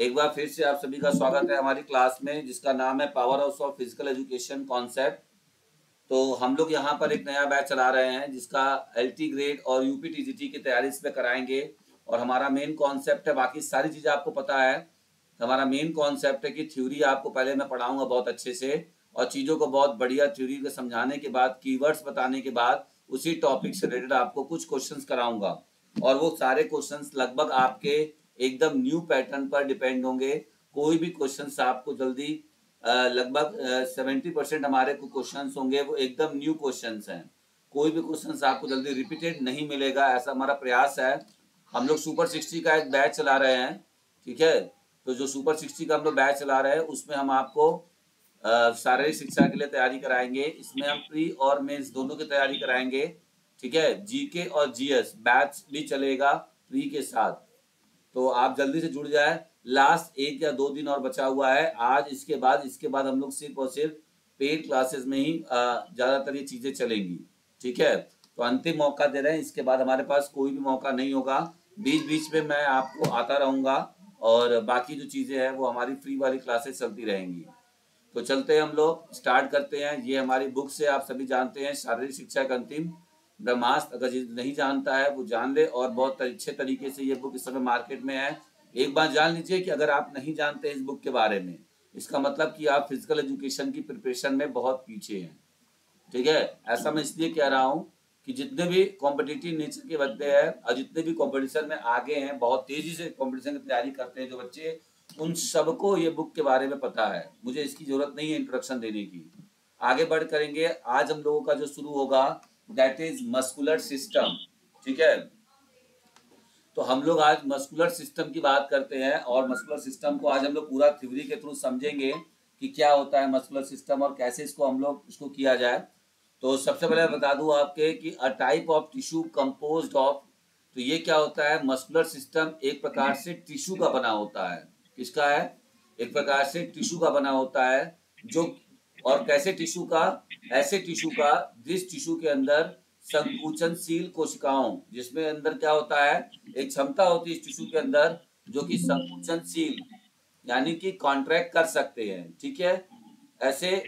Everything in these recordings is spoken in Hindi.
एक बार फिर से आप सभी का स्वागत है हमारी क्लास में, जिसका नाम है power house of physical education concept. तो हम लोग यहाँ पर एक नया बैच चला रहे हैं जिसका एलटी ग्रेड और यूपी टीजीटी की तैयारी इसमें कराएंगे। और हमारा मेन कॉन्सेप्ट है, बाकी सारी चीज़ें आपको पता है। हमारा मेन कॉन्सेप्ट है कि थ्योरी आपको पहले मैं पढ़ाऊंगा बहुत अच्छे से, और चीज़ों को बहुत बढ़िया थ्योरी को समझाने के बाद, कीवर्ड्स बताने के बाद, उसी टॉपिक से रिलेटेड आपको कुछ क्वेश्चंस कराऊंगा। और वो सारे क्वेश्चंस लगभग आपके एकदम न्यू पैटर्न पर डिपेंड होंगे। कोई भी क्वेश्चंस आपको जल्दी लगभग 70% हमारे क्वेश्चंस होंगे वो एकदम न्यू क्वेश्चंस हैं। कोई भी क्वेश्चंस आपको जल्दी रिपीटेड नहीं मिलेगा, ऐसा हमारा प्रयास है। हम लोग सुपर 60 का एक बैच चला रहे हैं, ठीक है। तो जो सुपर 60 का हम लोग बैच चला रहे हैं उसमें हम आपको शारीरिक शिक्षा के लिए तैयारी कराएंगे। इसमें हम प्री और मेंस दोनों की तैयारी कराएंगे, ठीक है। जीके और जीएस बैच भी चलेगा प्री के साथ, तो आप जल्दी से जुड़ जाए। लास्ट 1 या 2 दिन और बचा हुआ है आज, इसके बाद हम लोग सिर्फ और सिर्फ पेड क्लासेस में ही ज़्यादातर ये चीज़ें चलेंगी, ठीक है। तो अंतिम मौका दे रहे हैं, इसके बाद हमारे पास कोई भी मौका नहीं होगा। बीच बीच में मैं आपको आता रहूँगा, और बाकी जो चीज़ें हैं वो हमारी फ्री वाली क्लासेस चलती रहेंगी। तो चलते हैं, हम लोग स्टार्ट करते हैं। ये हमारी बुक से आप सभी जानते हैं, शारीरिक शिक्षा का अंतिम ब्रह्मास्त्र। अगर नहीं जानता है वो जान ले, और बहुत अच्छे तरीके से ये बुक इस समय मार्केट में है। एक बार जान लीजिए कि अगर आप नहीं जानते इस बुक के बारे में, इसका मतलब कि आप फिजिकल एजुकेशन की प्रिपरेशन में बहुत पीछे हैं, ठीक है। ऐसा मैं इसलिए कह रहा हूँ कि जितने भी कॉम्पिटिटिव नेचर के बच्चे हैं और जितने भी कॉम्पिटिशन में आगे हैं, बहुत तेजी से कॉम्पिटिशन की तैयारी करते हैं जो बच्चे, उन सबको ये बुक के बारे में पता है। मुझे इसकी जरूरत नहीं है इंट्रोडक्शन देने की। आगे बढ़ करेंगे। आज हम लोगों का जो शुरू होगा दैट इज मस्कुलर सिस्टम, ठीक है। तो हम लोग आज मस्कुलर सिस्टम की बात करते हैं, और मस्कुलर सिस्टम को आज हम लोग पूरा थ्योरी के थ्रू समझेंगे कि क्या होता है मस्कुलर सिस्टम और कैसे इसको हम लोग इसको किया जाए। तो सबसे पहले बता दूं आपके कि a type of tissue composed of, तो ये क्या होता है, मस्कुलर सिस्टम एक प्रकार से टिश्यू का बना होता है। किसका है? एक प्रकार से टिश्यू का बना होता है। जो, और कैसे टिश्यू का? ऐसे टिश्यू का जिस टिश्यू के अंदर संकुचनशील कोशिकाओं, जिसमें अंदर क्या होता है, एक क्षमता होती है इस टिश्यू के अंदर जो कि संकुचनशील यानी कि कॉन्ट्रैक्ट कर सकते हैं, ठीक है। ऐसे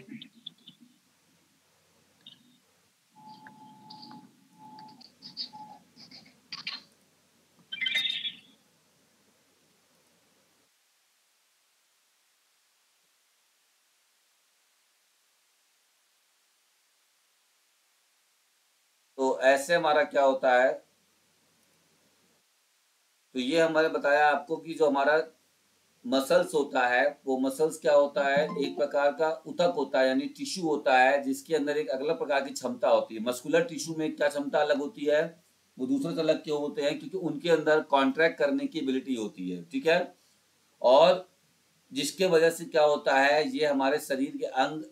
तो ऐसे हमारा क्या होता है, तो ये हमारे बताया आपको कि जो हमारा मसल्स होता है, वो मसल्स क्या होता है, एक प्रकार का ऊतक होता है, यानी टिश्यू होता है जिसके अंदर एक अलग प्रकार की क्षमता होती है। मस्कुलर टिश्यू में क्या क्षमता अलग होती है, वो दूसरे से अलग क्यों होते हैं, क्योंकि उनके अंदर कॉन्ट्रैक्ट करने की एबिलिटी होती है, ठीक है। और जिसके वजह से क्या होता है, ये हमारे शरीर के अंग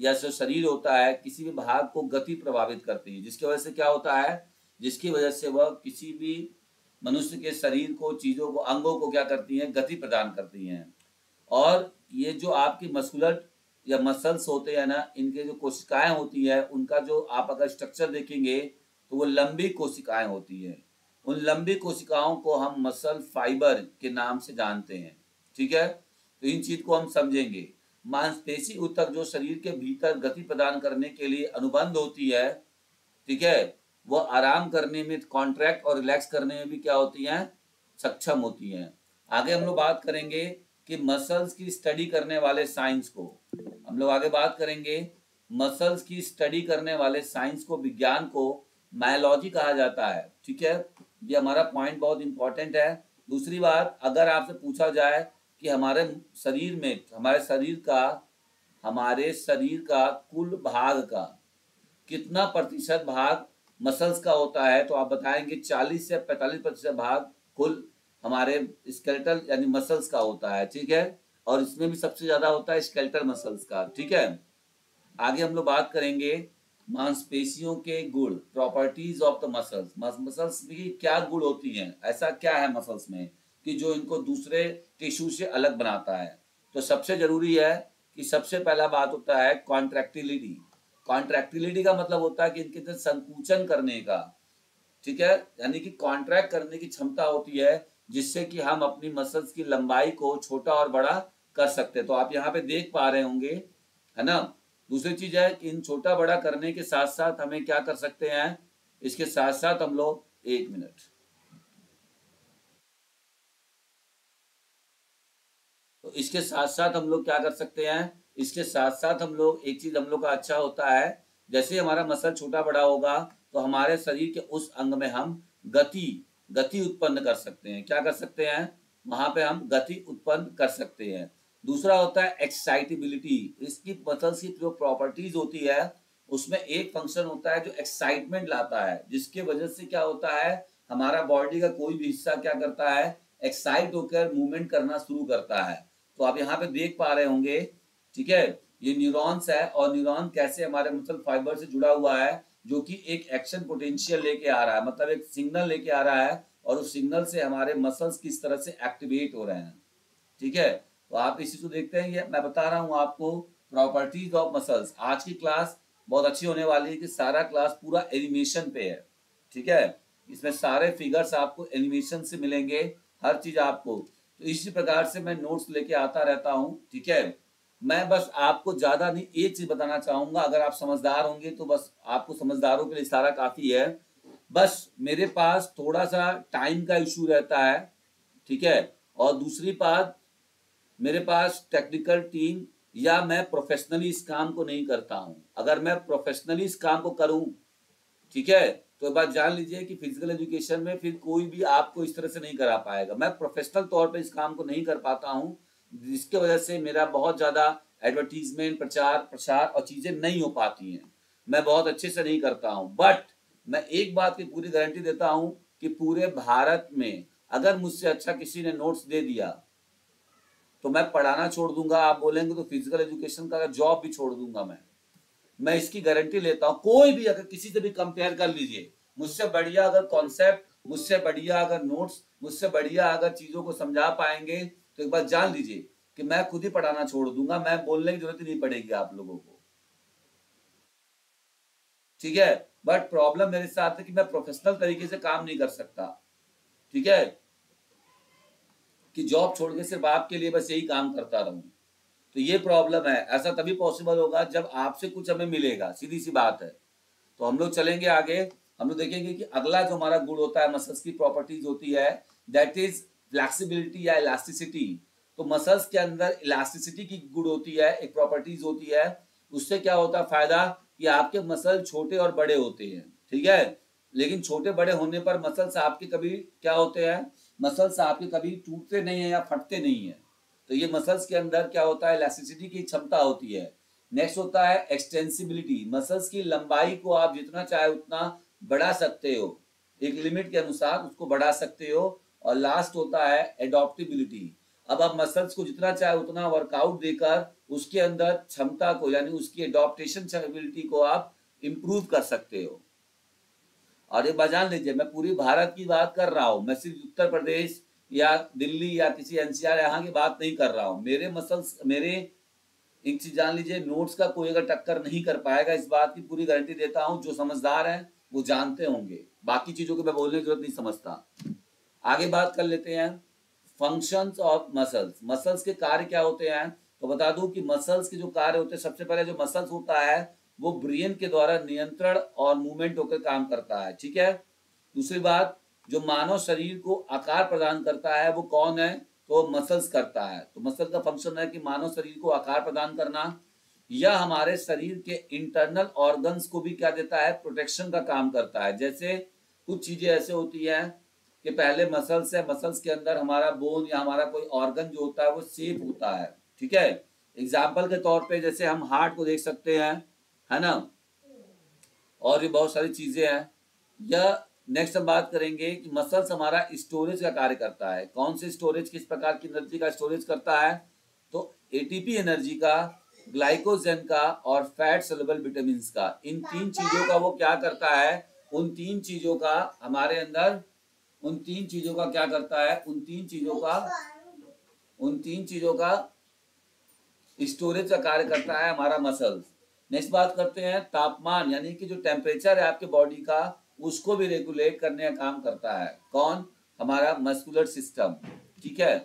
या जो शरीर होता है किसी भी भाग को गति प्रभावित करती है। जिसकी वजह से क्या होता है, जिसकी वजह से वह किसी भी मनुष्य के शरीर को, चीजों को, अंगों को क्या करती हैं, गति प्रदान करती हैं। और ये जो आपकी मस्कुलर या मसल्स होते हैं ना, इनके जो कोशिकाएं होती है, उनका जो आप अगर स्ट्रक्चर देखेंगे तो वो लंबी कोशिकाएं होती है। उन लंबी कोशिकाओं को हम मसल फाइबर के नाम से जानते हैं, ठीक है। तो इन चीज को हम समझेंगे। मांसपेशी ऊतक जो शरीर के भीतर गति प्रदान करने के लिए अनुबंध होती है, ठीक है, वो आराम करने में, कॉन्ट्रैक्ट और रिलैक्स करने में भी क्या होती हैं, सक्षम होती हैं। आगे हम लोग बात करेंगे कि मसल्स की स्टडी करने वाले साइंस को, हम लोग आगे बात करेंगे मसल्स की स्टडी करने वाले साइंस को, विज्ञान को मायोलॉजी कहा जाता है, ठीक है। ये हमारा पॉइंट बहुत इंपॉर्टेंट है। दूसरी बात, अगर आपसे पूछा जाए कि हमारे शरीर में, हमारे शरीर का कुल भाग का कितना प्रतिशत भाग मसल्स का होता है, तो आप बताएंगे 40 से 45% भाग कुल हमारे स्केलेटल यानी मसल्स का होता है, ठीक है। और इसमें भी सबसे ज्यादा होता है स्केलेटल मसल्स का, ठीक है। आगे हम लोग बात करेंगे मांसपेशियों के गुण, properties of the muscles. Muscles की क्या गुण होती हैं, ऐसा क्या है मसल्स में कि जो इनको दूसरे टिश्यू से अलग बनाता है। तो सबसे जरूरी है कि सबसे पहला बात होता है कॉन्ट्रैक्टिलिटी। कॉन्ट्रैक्टिलिटी का मतलब होता है कि इनके अंदर संकुचन करने का, ठीक है, यानी कि कॉन्ट्रैक्ट करने की क्षमता होती है, जिससे कि हम अपनी मसल्स की लंबाई को छोटा और बड़ा कर सकते हैं। तो आप यहाँ पे देख पा रहे होंगे, है ना। दूसरी चीज है कि इन छोटा बड़ा करने के साथ साथ हमें क्या कर सकते हैं, इसके साथ साथ हम लोग, एक मिनट, तो इसके साथ साथ हम लोग क्या कर सकते हैं, इसके साथ साथ हम लोग, एक चीज हम लोग का अच्छा होता है, जैसे ही हमारा मसल छोटा बड़ा होगा तो हमारे शरीर के उस अंग में हम गति गति उत्पन्न कर सकते हैं। क्या कर सकते हैं, वहां पे हम गति उत्पन्न कर सकते हैं। दूसरा होता है एक्साइटेबिलिटी। इसकी मसल्स की जो प्रॉपर्टीज होती है उसमें एक फंक्शन होता है जो एक्साइटमेंट लाता है, जिसके वजह से क्या होता है, हमारा बॉडी का कोई भी हिस्सा क्या करता है, एक्साइट होकर मूवमेंट करना शुरू करता है। तो आप यहाँ पे देख पा रहे होंगे, ठीक है, ये न्यूरॉन्स है और न्यूरॉन कैसे हमारे मसल फाइबर से जुड़ा हुआ है, जो कि एक एक्शन पोटेंशियल लेके आ रहा है, मतलब एक सिग्नल लेके आ रहा है, और उस सिग्नल से हमारे मसल्स किस तरह से एक्टिवेट हो रहे हैं। ठीक है, तो आप इसी को देखते हैं, ये मैं बता रहा हूँ आपको प्रॉपर्टीज ऑफ मसल्स। आज की क्लास बहुत अच्छी होने वाली है कि सारा क्लास पूरा एनिमेशन पे है। ठीक है, इसमें सारे फिगर्स आपको एनिमेशन से मिलेंगे, हर चीज आपको। तो इसी प्रकार से मैं नोट्स लेके आता रहता हूँ। ठीक है, मैं बस आपको ज्यादा नहीं, एक चीज बताना चाहूंगा, अगर आप समझदार होंगे तो बस आपको समझदारों के लिए इशारा काफी है। बस मेरे पास थोड़ा सा टाइम का इशू रहता है, ठीक है, और दूसरी बात, मेरे पास टेक्निकल टीम, या मैं प्रोफेशनली इस काम को नहीं करता हूं। अगर मैं प्रोफेशनली इस काम को करूं, ठीक है, तो एक बात जान लीजिए कि फिजिकल एजुकेशन में फिर कोई भी आपको इस तरह से नहीं करा पाएगा। मैं प्रोफेशनल तौर पे इस काम को नहीं कर पाता हूं, जिसके वजह से मेरा बहुत ज्यादा एडवर्टीजमेंट, प्रचार प्रसार और चीजें नहीं हो पाती हैं। मैं बहुत अच्छे से नहीं करता हूं, बट मैं एक बात की पूरी गारंटी देता हूं कि पूरे भारत में अगर मुझसे अच्छा किसी ने नोट्स दे दिया तो मैं पढ़ाना छोड़ दूंगा। आप बोलेंगे तो फिजिकल एजुकेशन का जॉब भी छोड़ दूंगा। मैं इसकी गारंटी लेता हूं। कोई भी अगर किसी से भी कंपेयर कर लीजिए, मुझसे बढ़िया अगर कॉन्सेप्ट, मुझसे बढ़िया अगर नोट्स, मुझसे बढ़िया अगर चीजों को समझा पाएंगे, तो एक बात जान लीजिए कि मैं खुद ही पढ़ाना छोड़ दूंगा। मैं बोलने की जरूरत ही नहीं पड़ेगी आप लोगों को। ठीक है, बट प्रॉब्लम मेरे साथ है कि मैं प्रोफेशनल तरीके से काम नहीं कर सकता। ठीक है, कि जॉब छोड़ के सिर्फ आपके लिए बस यही काम करता रहूं, तो ये प्रॉब्लम है। ऐसा तभी पॉसिबल होगा जब आपसे कुछ हमें मिलेगा, सीधी सी बात है। तो हम लोग चलेंगे आगे, हम लोग देखेंगे कि अगला जो हमारा गुण होता है, मसल्स की प्रॉपर्टीज होती है, दैट इज फ्लेक्सिबिलिटी या इलास्टिसिटी। तो मसल्स के अंदर इलास्टिसिटी की गुण होती है, एक प्रॉपर्टीज होती है। उससे क्या होता है फायदा, कि आपके मसल छोटे और बड़े होते हैं। ठीक है, लेकिन छोटे बड़े होने पर मसल्स आपके कभी क्या होते हैं, मसल्स आपके कभी टूटते नहीं है या फटते नहीं है। तो ये मसल्स के अंदर क्या होता है, इलास्टिसिटी की क्षमता होती है। नेक्स्ट होता है एक्सटेंसिबिलिटी। मसल्स की लंबाई को आप जितना चाहे उतना बढ़ा सकते हो, एक लिमिट के अनुसार उसको बढ़ा सकते हो। और लास्ट होता है एडॉप्टिबिलिटी। अब आप मसल्स को जितना चाहे उतना वर्कआउट देकर उसके अंदर क्षमता को, यानी उसकी एडॉप्टेशन एबिलिटी को आप इंप्रूव कर सकते हो। और एक बात जान लीजिए, मैं पूरी भारत की बात कर रहा हूँ, मैं सिर्फ उत्तर प्रदेश या दिल्ली या किसी एनसीआर यहाँ की बात नहीं कर रहा हूँ। मेरे मसल्स, मेरे, एक चीज जान लीजिए, नोट्स का कोई अगर टक्कर नहीं कर पाएगा, इस बात की पूरी गारंटी देता हूं। जो समझदार हैं वो जानते होंगे, बाकी चीजों को मैं बोलने की जरूरत नहीं समझता। आगे बात कर लेते हैं फंक्शंस ऑफ मसल्स। मसल्स के कार्य क्या होते हैं, तो बता दूं कि मसल्स के जो कार्य होते हैं, सबसे पहले जो मसल्स होता है वो ब्रेन के द्वारा नियंत्रण और मूवमेंट होकर काम करता है। ठीक है, दूसरी बात, जो मानव शरीर को आकार प्रदान करता है वो कौन है, तो मसल्स करता है। तो मसल का फंक्शन है कि मानव शरीर को आकार प्रदान करना। यह हमारे शरीर के इंटरनल ऑर्गन्स को भी क्या देता है, प्रोटेक्शन का काम करता है। जैसे कुछ चीजें ऐसे होती हैं कि पहले मसल्स है, मसल्स के अंदर हमारा बोन या हमारा कोई ऑर्गन जो होता है वो सेफ होता है। ठीक है, एग्जाम्पल के तौर पे जैसे हम हार्ट को देख सकते हैं, है ना, और भी बहुत सारी चीजें हैं। यह नेक्स्ट हम बात करेंगे कि मसल्स हमारा स्टोरेज का कार्य करता है। कौन से स्टोरेज, किस प्रकार की एनर्जी का स्टोरेज करता है, तो एटीपी एनर्जी का, ग्लाइकोजन का और फैट सोल्यूबल विटामिन का। इन तीन चीजों का वो क्या करता है, उन तीन चीजों का हमारे अंदर, उन तीन चीजों का क्या करता है, उन तीन चीजों का, उन तीन चीजों का स्टोरेज का कार्य करता है हमारा मसल्स। नेक्स्ट बात करते हैं तापमान, यानी कि जो टेम्परेचर है आपके बॉडी का, उसको भी रेगुलेट करने का काम करता है। कौन? हमारा मस्कुलर सिस्टम। ठीक है।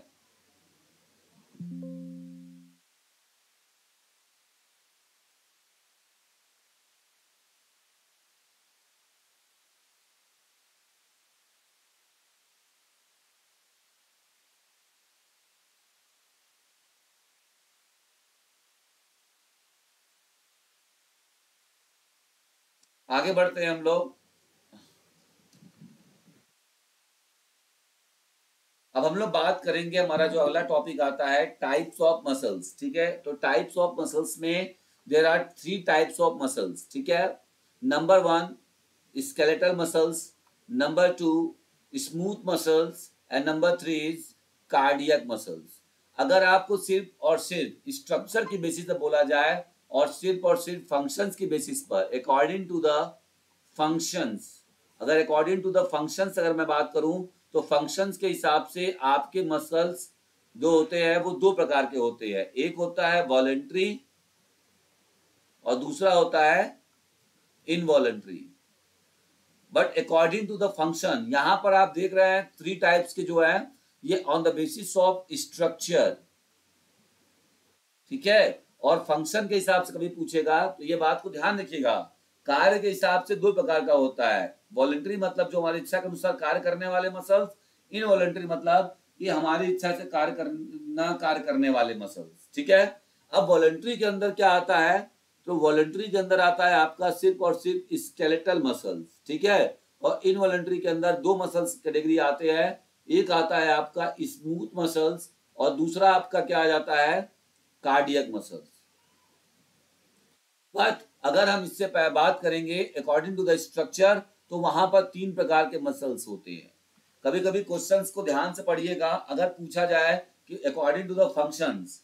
आगे बढ़ते हैं हम लोग। अब हम लोग बात करेंगे, हमारा जो अगला टॉपिक आता है टाइप्स ऑफ मसल्स। ठीक है, तो टाइप्स ऑफ मसल्स में there are 3 types of muscles. ठीक है, number 1 skeletal muscles, number 2 smooth muscles and number 3 is cardiac muscles. अगर आपको सिर्फ और सिर्फ स्ट्रक्चर की बेसिस पर बोला जाए और सिर्फ फंक्शंस की बेसिस पर, अकॉर्डिंग टू द फंक्शंस, अगर अकॉर्डिंग टू द फंक्शंस अगर मैं बात करूं तो फंक्शंस के हिसाब से आपके मसल्स जो होते हैं वो दो प्रकार के होते हैं। एक होता है वॉलेंट्री और दूसरा होता है involuntary. But according to the function, यहां पर आप देख रहे हैं 3 टाइप्स के जो है ये on the basis of structure. ठीक है, और फंक्शन के हिसाब से कभी पूछेगा तो ये बात को ध्यान रखिएगा, कार्य के हिसाब से 2 प्रकार का होता है। वॉलेंट्री मतलब जो हमारी इच्छा के अनुसार कार्य करने वाले मसल्स, इनवॉलेंट्री मतलब ये हमारी इच्छा से कार्य करने वाले मसल्स। ठीक है, अब वॉलेंट्री के अंदर क्या आता है, तो वॉलेंट्री के अंदर आता है आपका सिर्फ और सिर्फ स्केलेटल मसल्स। ठीक है, और इनवॉलेंट्री के अंदर 2 मसल्स कैटेगरी आते हैं, एक आता है आपका स्मूथ मसल्स और दूसरा आपका क्या आ जाता है, कार्डियक मसल्स। बट अगर हम इससे बात करेंगे अकॉर्डिंग टू द स्ट्रक्चर तो वहां पर 3 प्रकार के मसल्स होते हैं। कभी कभी क्वेश्चंस को ध्यान से पढ़िएगा, अगर पूछा जाए कि अकॉर्डिंग टू द फंक्शंस,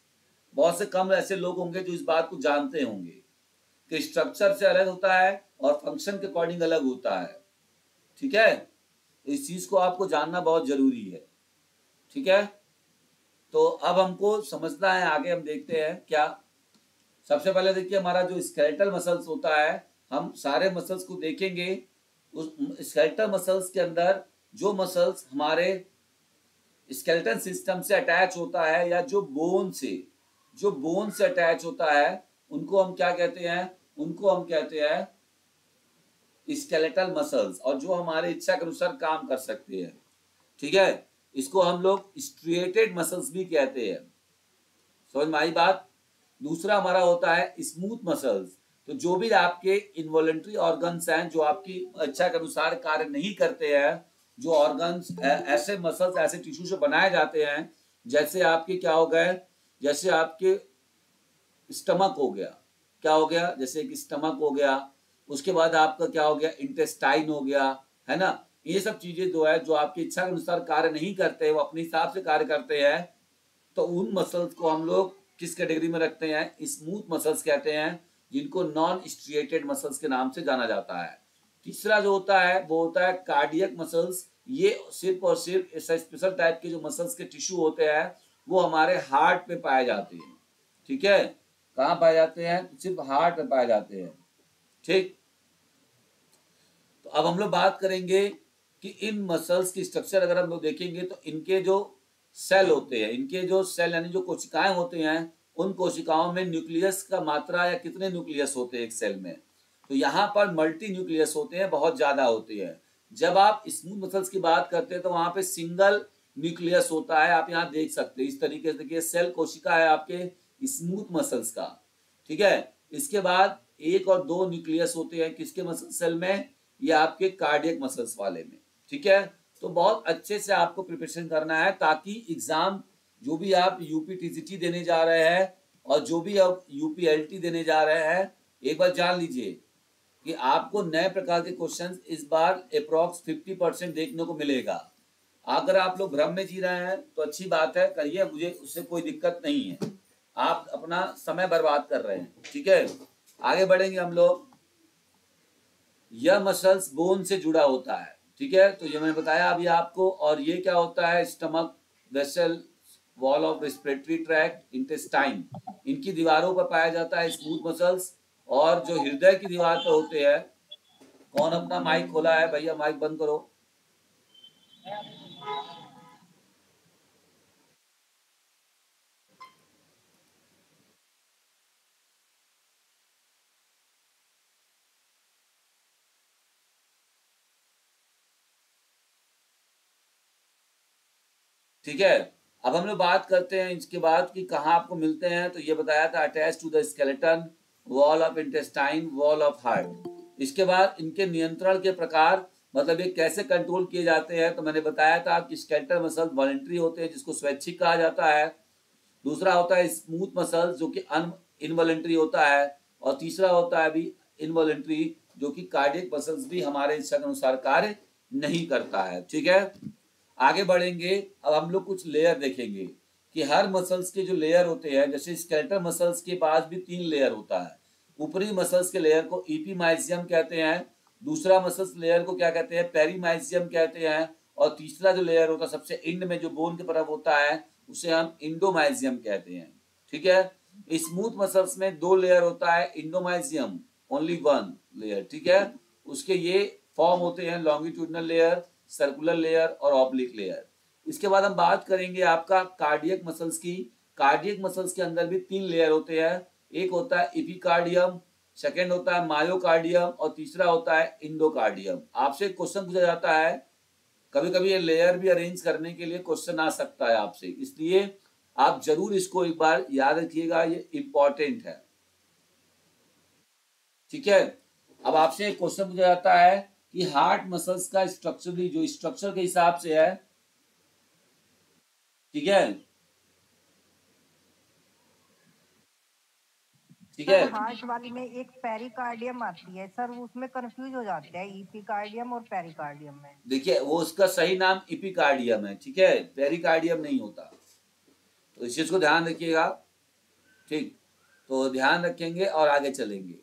बहुत से कम ऐसे लोग होंगे जो इस बात को जानते होंगे कि स्ट्रक्चर से अलग होता है और फंक्शन के अकॉर्डिंग अलग होता है। ठीक है, इस चीज को आपको जानना बहुत जरूरी है। ठीक है, तो अब हमको समझना है, आगे हम देखते हैं क्या। सबसे पहले देखिए हमारा जो स्केलेटल मसल्स होता है, हम सारे मसल्स को देखेंगे। उस स्केलेटल मसल्स के अंदर जो मसल्स हमारे स्केलेटल सिस्टम से अटैच होता है या जो बोन से अटैच होता है, उनको हम क्या कहते हैं, उनको हम कहते हैं स्केलेटल मसल्स, और जो हमारे इच्छा के अनुसार काम कर सकते हैं। ठीक है, इसको हम लोग स्ट्रिएटेड मसल्स भी कहते हैं। समझ में आई बात। दूसरा हमारा होता है स्मूथ मसल्स, तो जो भी आपके इनवॉलेंट्री ऑर्गन्स हैं जो आपकी इच्छा के अनुसार कार्य नहीं करते हैं, जो ऑर्गन्स ऐसे मसल्स ऐसे टिश्यू से बनाए जाते हैं, जैसे आपके क्या हो गए, जैसे आपके स्टमक हो गया, क्या हो गया, जैसे कि स्टमक हो गया, उसके बाद आपका क्या हो गया, इंटेस्टाइन हो गया, है ना। ये सब चीजें जो है जो आपकी इच्छा के अनुसार कार्य नहीं करते, वो अपने हिसाब से कार्य करते हैं, तो उन मसल्स को हम लोग किस कैटेगरी में रखते हैं, स्मूथ मसल्स कहते हैं, जिनको नॉन स्ट्रिएटेड मसल्स के नाम से जाना जाता है। तीसरा जो होता है वो होता है कार्डियक मसल्स। ये सिर्फ और सिर्फ ऐसा स्पेशल टाइप के जो मसल्स के टिश्यू होते हैं वो हमारे हार्ट पे पाए जाते हैं। ठीक है, कहाँ पाए जाते हैं, सिर्फ हार्ट पे पाए जाते हैं। ठीक, तो अब हम लोग बात करेंगे कि इन मसल्स की स्ट्रक्चर अगर हम लोग देखेंगे तो इनके जो सेल होते हैं, इनके जो सेल यानी जो कोशिकाएं होते हैं, उन कोशिकाओं में न्यूक्लियस का मात्रा या कितने न्यूक्लियस होते हैं एक सेल में, तो यहाँ पर मल्टी न्यूक्लियस होते हैं, बहुत ज्यादा होते हैं। जब आप स्मूथ मसल्स की बात करते हैं तो वहां पे सिंगल न्यूक्लियस होता है। आप यहाँ देख सकते हैं इस तरीके से, देखिए सेल कोशिका है आपके स्मूथ मसल्स का। ठीक है, इसके बाद 1 और 2 न्यूक्लियस होते हैं किसके मसल सेल में, ये आपके कार्डियक मसल्स वाले में। ठीक है, तो बहुत अच्छे से आपको प्रिपरेशन करना है ताकि एग्जाम जो भी आप यूपीटीजीटी देने जा रहे हैं और जो भी आप यूपीएलटी देने जा रहे हैं, एक बार जान लीजिए कि आपको नए प्रकार के क्वेश्चंस इस बार अप्रॉक्स 50% देखने को मिलेगा। अगर आप लोग भ्रम में जी रहे हैं तो अच्छी बात है, करिए, मुझे उससे कोई दिक्कत नहीं है, आप अपना समय बर्बाद कर रहे हैं। ठीक है, आगे बढ़ेंगे हम लोग। यह मसल्स बोन से जुड़ा होता है। ठीक है, तो ये मैंने बताया अभी आपको। और ये क्या होता है, stomach, vessel wall of respiratory tract, intestine, इनकी दीवारों पर पाया जाता है स्मूथ मसल्स। और जो हृदय की दीवार पर होते हैं, कौन अपना माइक खोला है भैया, माइक बंद करो। ठीक है, अब हम लोग बात करते हैं इसके बाद कि कहाँ आपको मिलते हैं। तो ये बताया था attach to the skeleton, wall of intestine, wall of heart. इसके बाद इनके नियंत्रण के प्रकार, मतलब ये कैसे कंट्रोल किए जाते हैं। तो मैंने बताया था कि स्केलेटल मसल वॉलेंट्री होते हैं, जिसको स्वैच्छिक कहा जाता है। दूसरा होता है स्मूथ मसल, जो कि इनवॉलेंट्री होता है। और तीसरा होता है अभी इनवॉलेंट्री, जो कि कार्डियक मसल्स भी हमारे इच्छा के अनुसार कार्य नहीं करता है। ठीक है, आगे बढ़ेंगे। अब हम लोग कुछ लेयर देखेंगे कि हर मसल्स के जो लेयर होते हैं, जैसे स्केलेटल मसल्स के पास भी 3 लेयर होता है। ऊपरी मसल्स के लेयर को इपीमाइजियम कहते हैं, दूसरा मसल्स लेयर को क्या कहते हैं, पेरीमाइजियम कहते हैं, और तीसरा जो लेयर होता है सबसे इंड में जो बोन की तरफ होता है, उसे हम इंडोमाइजियम कहते हैं। ठीक है, स्मूथ मसल्स में 2 लेयर होता है, इंडोमाइजियम ओनली 1 लेयर। ठीक है, उसके ये फॉर्म होते हैं लॉन्गिट्यूडनल लेयर, सर्कुलर लेयर और ऑब्लिक लेयर। इसके बाद हम बात करेंगे आपका कार्डियक मसल्स की। कार्डियक मसल्स के अंदर भी 3 लेयर होते हैं, एक होता है इपिकार्डियम, सेकेंड होता है मायोकार्डियम और तीसरा होता है इंडोकार्डियम। आपसे क्वेश्चन पूछा जाता है, कभी कभी ये लेयर भी अरेंज करने के लिए क्वेश्चन आ सकता है आपसे, इसलिए आप जरूर इसको एक बार याद रखिएगा, ये इंपॉर्टेंट है। ठीक है, अब आपसे एक क्वेश्चन पूछा जाता है कि हार्ट मसल्स का स्ट्रक्चरली जो स्ट्रक्चर के हिसाब से है। ठीक है, ठीक है। सर हार्ट वाली में एक पेरिकार्डियम आती है सर, उसमें कंफ्यूज हो जाते हैं इपिकार्डियम और पेरिकार्डियम में। देखिए, वो उसका सही नाम इपिकार्डियम है, ठीक है, पेरिकार्डियम नहीं होता, तो इस चीज को ध्यान रखिएगा। ठीक, तो ध्यान रखेंगे और आगे चलेंगे।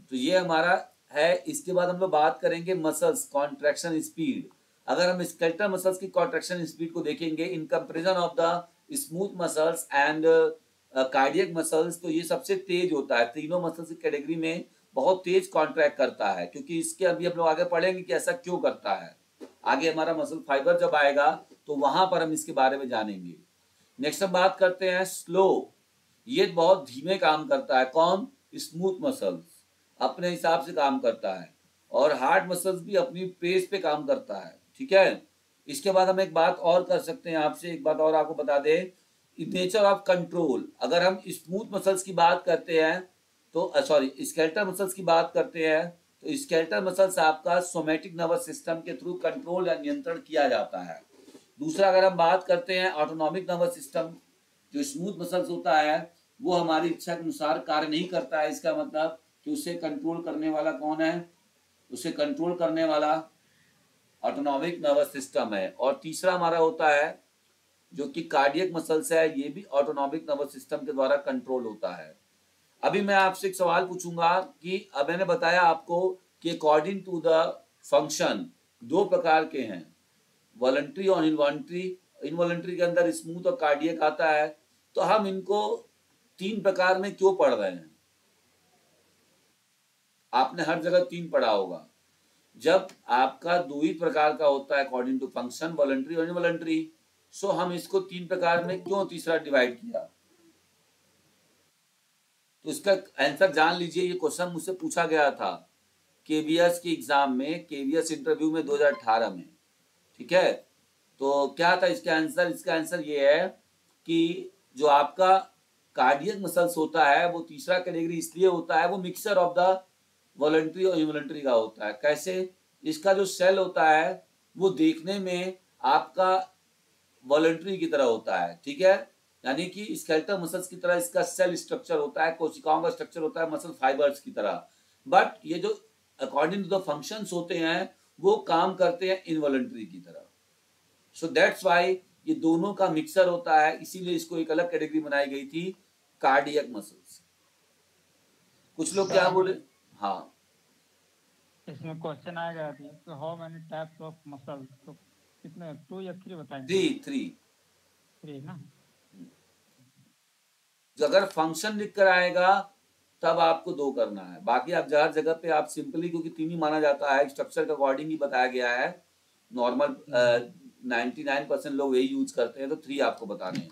तो ये हमारा है। इसके बाद हम लोग बात करेंगे मसल्स कॉन्ट्रैक्शन स्पीड। अगर हम स्केलेटल मसल्स की कॉन्ट्रैक्शन स्पीड को देखेंगे in comparison of the smooth muscles and cardiac muscles, तो ये सबसे तेज होता है तीनों मसल्स की कैटेगरी में, बहुत तेज कॉन्ट्रैक्ट करता है। क्योंकि इसके अभी हम लोग आगे पढ़ेंगे कि ऐसा क्यों करता है। आगे हमारा मसल फाइबर जब आएगा तो वहां पर हम इसके बारे में जानेंगे। नेक्स्ट हम बात करते हैं स्लो। ये बहुत धीमे काम करता है, कौन, स्मूथ मसल्स अपने हिसाब से काम करता है, और हार्ड मसल्स भी अपनी पेस पे काम करता है। ठीक है, इसके बाद हम एक बात और कर सकते हैं, आपसे एक बात और आपको बता दें, नेचर ऑफ कंट्रोल। अगर हम स्मूथ मसल्स की बात करते हैं तो सॉरी स्केलेटल मसल्स की बात करते हैं, तो स्केलेटल मसल्स आपका सोमैटिक नर्वस सिस्टम के थ्रू कंट्रोल या नियंत्रण किया जाता है। दूसरा अगर हम बात करते हैं ऑटोनॉमिक नर्वस सिस्टम, जो स्मूथ मसल्स होता है वो हमारी इच्छा के अनुसार कार्य नहीं करता है। इसका मतलब कि उसे कंट्रोल करने वाला कौन है, उसे कंट्रोल करने वाला ऑटोनॉमिक नर्वस सिस्टम है। और तीसरा हमारा होता है जो कि कार्डियक मसल्स है, ये भी ऑटोनॉमिक नर्वस सिस्टम के द्वारा कंट्रोल होता है। अभी मैं आपसे एक सवाल पूछूंगा कि अब मैंने बताया आपको कि अकॉर्डिंग टू द फंक्शन 2 प्रकार के हैं, वॉलंटरी और इनवॉलंटरी। इनवॉलंटरी के अंदर स्मूथ और कार्डियक आता है। तो हम इनको 3 प्रकार में क्यों पढ़ रहे हैं, आपने हर जगह 3 पढ़ा होगा। जब आपका 2 ही प्रकार का होता है अकॉर्डिंग टू फंक्शन, वॉलंटरी और इनवॉलंटरी, सो हम इसको 3 प्रकार में क्यों तीसरा डिवाइड किया। तो इसका आंसर जान लीजिए, ये क्वेश्चन मुझसे पूछा गया था केवीएस के एग्जाम में, केवीएस इंटरव्यू में 2018 में। ठीक है, तो क्या था इसका आंसर, इसका आंसर ये है कि जो आपका कार्डियक मसल्स होता है वो तीसरा कैटेगरी इसलिए होता है, वो मिक्सचर ऑफ द वॉलंटरी और इनवॉलंटरी का होता है। कैसे, इसका जो सेल होता है वो देखने में आपका वॉलंटरी की तरह होता है। ठीक है, यानी कि स्केलेटल मसल्स की तरह इसका सेल स्ट्रक्चर होता है, कोशिकाओं का स्ट्रक्चर होता है मसल फाइबर्स की तरह। बट ये जो अकॉर्डिंग टू द फंक्शंस होते हैं वो काम करते हैं इनवॉलंटरी की तरह। सो दैट्स वाई ये दोनों का मिक्सर होता है, इसीलिए इसको एक अलग कैटेगरी बनाई गई थी, कार्डियक मसल्स। कुछ लोग क्या बोले, हाँ इसमें क्वेश्चन आएगा अभी तो how many types of muscle, तो कितने 2 या 3 बताएंगे। 3 3 ना। जो अगर फंक्शन लिख कर आएगा तब आपको 2 करना है। बाकी आप हर जगह पे आप सिंपली, क्योंकि 3 ही माना जाता है, स्ट्रक्चर के अकॉर्डिंग ही बताया गया है, नॉर्मल 99% लोग यही यूज करते हैं, तो 3 आपको बताने हैं।